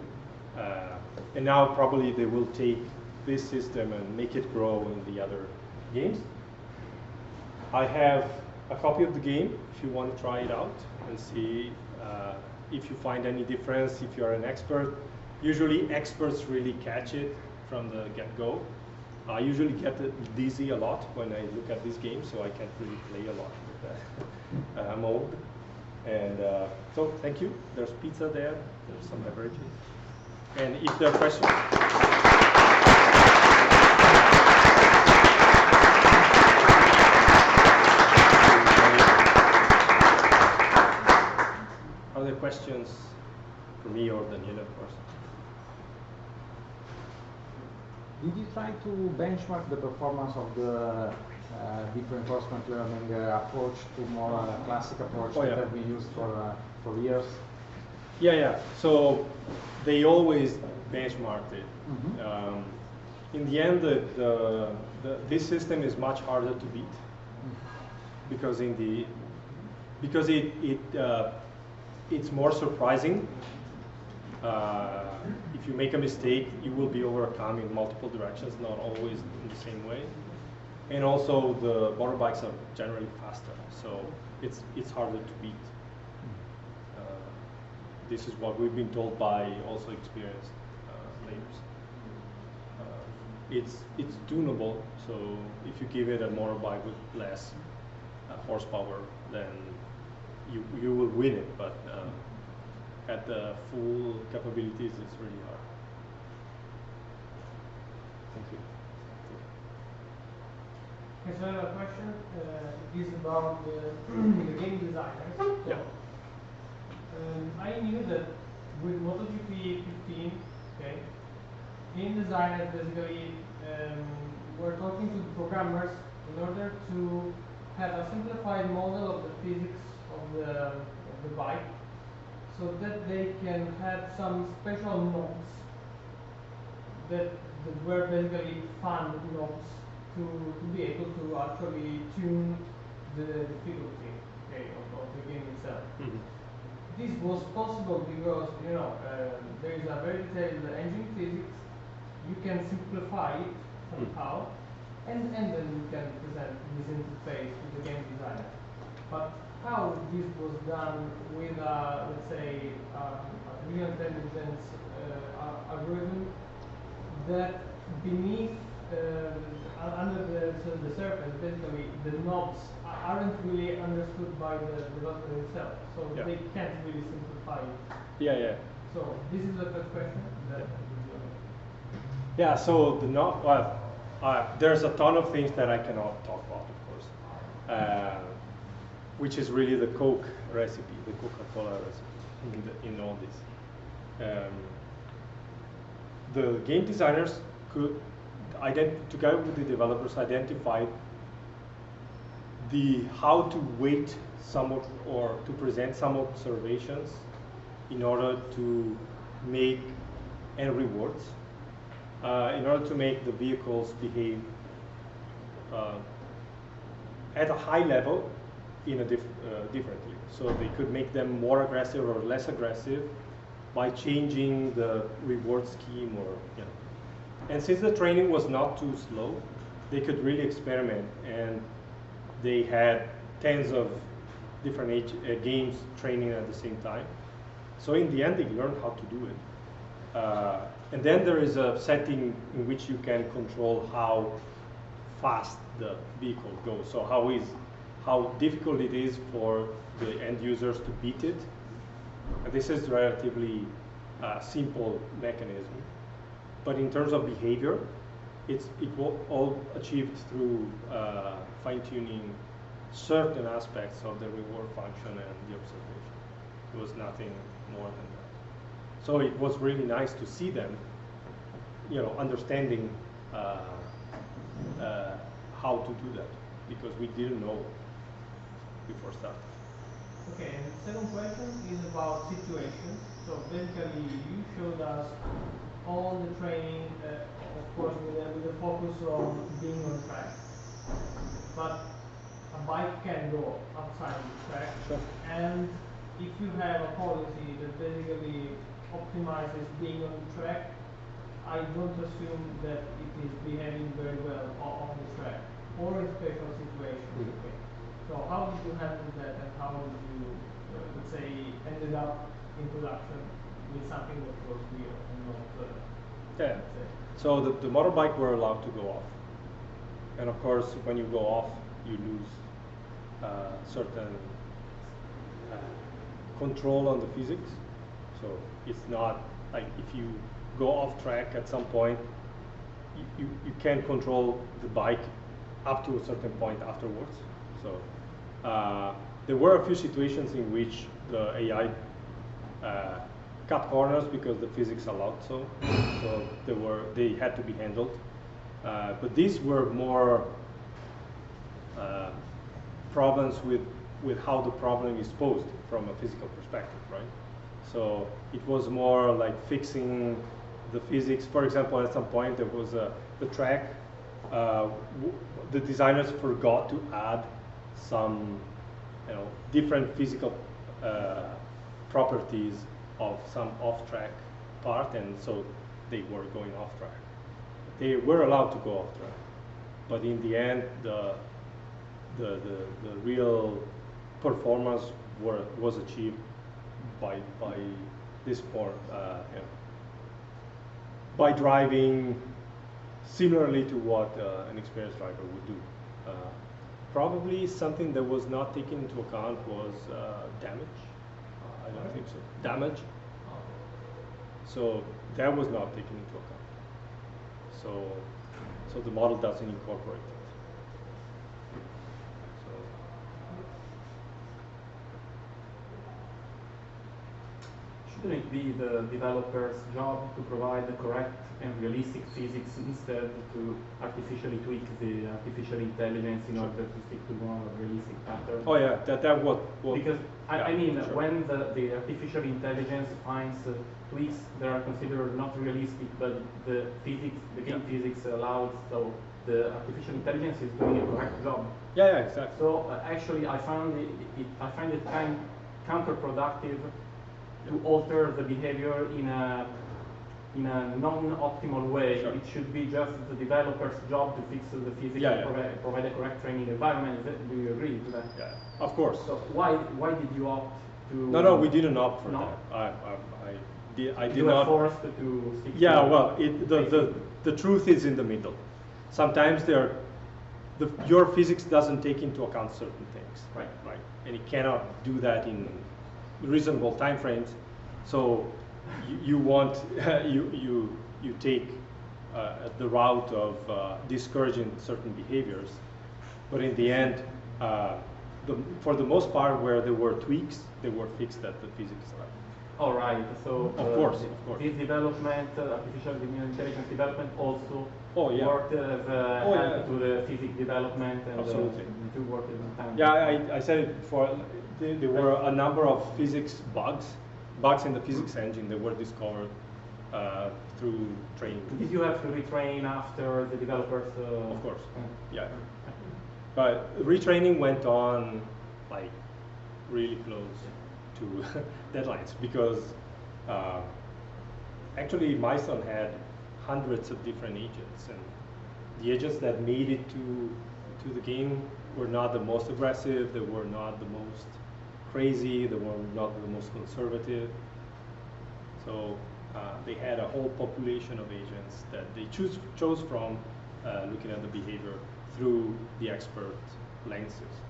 And now probably they will take this system and make it grow in the other games. I have a copy of the game if you want to try it out and see if you find any difference, if you're an expert. Usually experts really catch it from the get-go. I usually get dizzy a lot when I look at this game, so I can't really play a lot with that mode. And so thank you. There's pizza there, there's some beverages. And if there are questions. Are there questions for me or Daniela, of course? Did you try to benchmark the performance of the different reinforcement learning approach to more classic approach that have been used for years? Yeah. So they always benchmarked it. Mm-hmm. In the end, this system is much harder to beat because it's more surprising. If you make a mistake, you will be overcome in multiple directions, not always in the same way. And also, the motorbikes are generally faster, so it's harder to beat. This is what we've been told by also experienced players. It's tunable, so if you give it a motorbike with less horsepower, then you will win it. But at the full capabilities, it's really hard. Thank you. Okay, so I have a question. It is about the game designers. Yeah. I knew that with MotoGP 15, okay, game designers basically were talking to the programmers in order to have a simplified model of the physics of the bike, so that they can have some special knobs that were basically fun knobs to be able to actually tune the difficulty, okay, of the game itself. Mm-hmm. This was possible because, you know, there is a very detailed engine physics. You can simplify it somehow, and then you can present this interface to the game designer. But how this was done with, let's say, artificial intelligence algorithm that beneath, under the surface, basically the knobs aren't really understood by the developer itself, so yeah. they can't really simplify it. Yeah, yeah. So this is the first question. Yeah, so the knob, well, there's a ton of things that I cannot talk about, of course, which is really the Coke recipe, the Coca-Cola recipe in all this. The game designers could, together with the developers, identify how to weight somewhat or to present some observations in order to make and rewards, in order to make the vehicles behave at a high level in a differently. So they could make them more aggressive or less aggressive by changing the reward scheme, or And since the training was not too slow, they could really experiment, and they had tens of different games training at the same time. So in the end, they learned how to do it. And then there is a setting in which you can control how fast the vehicle goes. So how difficult it is for the end users to beat it. And this is relatively simple mechanism. But in terms of behavior, it was all achieved through fine-tuning certain aspects of the reward function and the observation. It was nothing more than that. So it was really nice to see them, understanding how to do that, because we didn't know before starting. Okay, and the second question is about situations. So basically, you showed us all the training, of course, with the focus on being on track. But a bike can go outside the track, Sure. and if you have a policy that basically optimizes being on the track, I don't assume that it is behaving very well on the track or in special situations. Mm-hmm. Okay. So how did you handle that, and how did you, let's say, ended up in production with something that was real and not? Yeah. So the motorbike were allowed to go off, and of course, when you go off, you lose certain control on the physics. So it's not like if you go off track at some point, you can't control the bike up to a certain point afterwards. So there were a few situations in which the AI cut corners because the physics allowed so they had to be handled. But these were more problems with how the problem is posed from a physical perspective, right? So it was more like fixing the physics. For example, at some point there was the track. The designers forgot to add some, different physical properties of some off-track part, and so they were going off track. They were allowed to go off track, but in the end, the real performance was achieved by this form, by driving similarly to what an experienced driver would do. Probably something that was not taken into account was damage. I don't think so. Damage. So that was not taken into account. So the model doesn't incorporate it. shouldn't it be the developer's job to provide the correct and realistic physics instead to artificially tweak the artificial intelligence in order to stick to more realistic pattern? Oh yeah, that what because yeah, I mean, sure. when the artificial intelligence finds tweaks that are considered not realistic, but the physics, the game physics allows, so the artificial intelligence is doing a correct job. Yeah, exactly. So actually, I find it kind counterproductive to alter the behavior in a non-optimal way. Sure. It should be just the developer's job to fix the physics and provide a correct training environment. Do you agree to that? Yeah, of course. So why did you opt to? No, we didn't opt for No. that. I did you not. were forced to stick Yeah, to well, the truth is in the middle. Sometimes your physics doesn't take into account certain things, right? And it cannot do that in reasonable time frames. So you want you take the route of discouraging certain behaviors, but in the end, for the most part, where there were tweaks, they were fixed at the physics level. All right. So of course. This development, artificial intelligence development, also worked as help to the physics development, and absolutely. the two worked in tandem. Yeah, I said it before. There were a number of physics bugs in the physics engine that were discovered through training. Did you have to retrain after the developers? Of course. Yeah. But retraining went on like really close to deadlines because actually Milestone had hundreds of different agents, and the agents that made it to the game were not the most aggressive, they were not the most crazy, they were not the most conservative. So they had a whole population of agents that they chose from looking at the behavior through the expert lenses.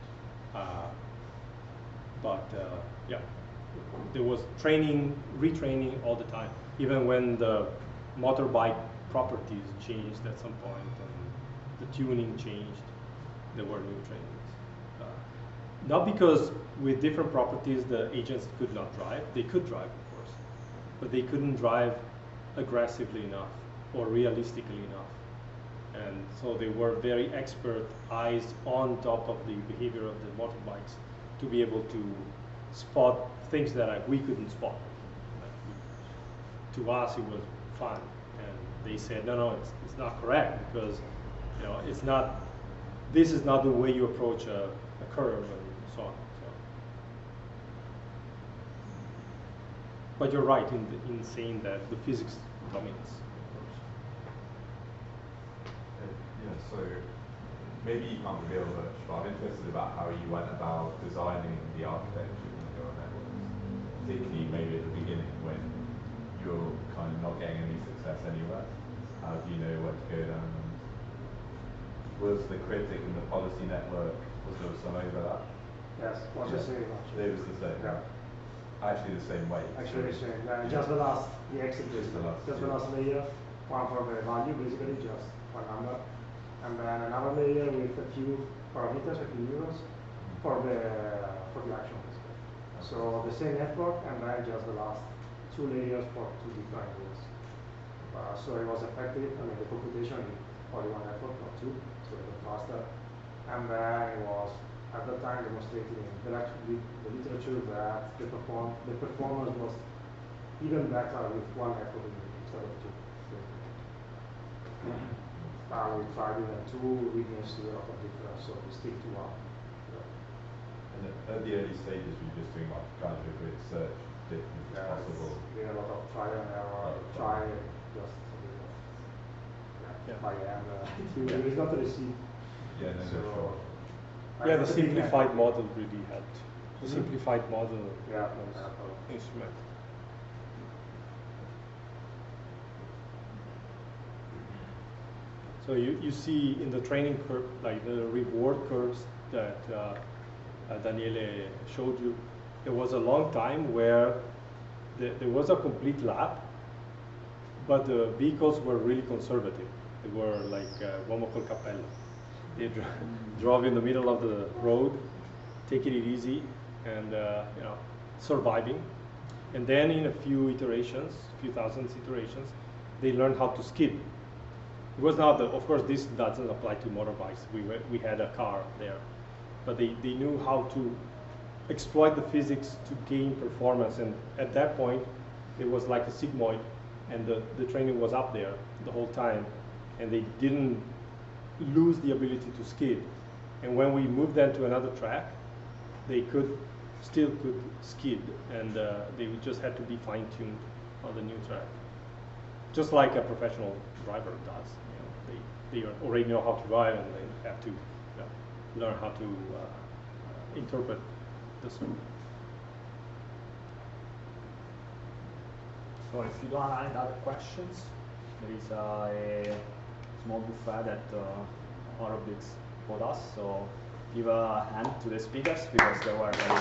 Yeah, there was training, retraining all the time. Even when the motorbike properties changed at some point and the tuning changed, there were new trainings. Not because with different properties the agents could not drive. They could drive, of course, but they couldn't drive aggressively enough or realistically enough. And so they were very expert eyes on top of the behavior of the motorbikes to be able to spot things that we couldn't spot. To us, it was fun, and they said, no, it's not correct because it's not. This is not the way you approach a curve and so on. So. But you're right in saying that the physics dominates. Yeah, so maybe you can't reveal much, but I'm interested about how you went about designing the architecture of your networks, particularly maybe at the beginning when you're kind of not getting any success anywhere. How do you know where to go down? Was the critic and the policy network, was there some overlap? Yes, was the same actually. It was the same. Yeah. Actually the same way. Actually the same. Just the exit. Just the last layer, one for the value, basically just one number. And then another layer with a few parameters, a few euros for the action. So the same network, and then just the last two layers for two different rules. So it was effective. I mean, the computation in only one network, not two, so it was faster. And then it was at that time demonstrated in the literature that the performance was even better with one network instead of two. We tried even two, we didn't see a lot of difference, so we stick to one. And at the early stages, we were just doing like kind of a grid search, different as possible. We had a lot of trial and error, try just by hand. There is not a receipt. Yeah, no, sure. Yeah, the simplified model really helped. The simplified model was instrument. So you see in the training curve, like the reward curves that Daniele showed you, there was a long time where there was a complete lap, but the vehicles were really conservative. They were like uomo col cappello. They drove in the middle of the road, taking it easy, and surviving. And then in a few thousand iterations, they learned how to skid. It was not, of course, this doesn't apply to motorbikes. We had a car there, but they knew how to exploit the physics to gain performance. And at that point, it was like a sigmoid, and the training was up there the whole time, and they didn't lose the ability to skid. And when we moved them to another track, they still could skid, and they just had to be fine-tuned on the new track, just like a professional driver does. They already know how to drive, and they have to learn how to interpret the circuit. So if you don't have any other questions, there is a small buffet that Aerobotics bought us. So give a hand to the speakers because they were very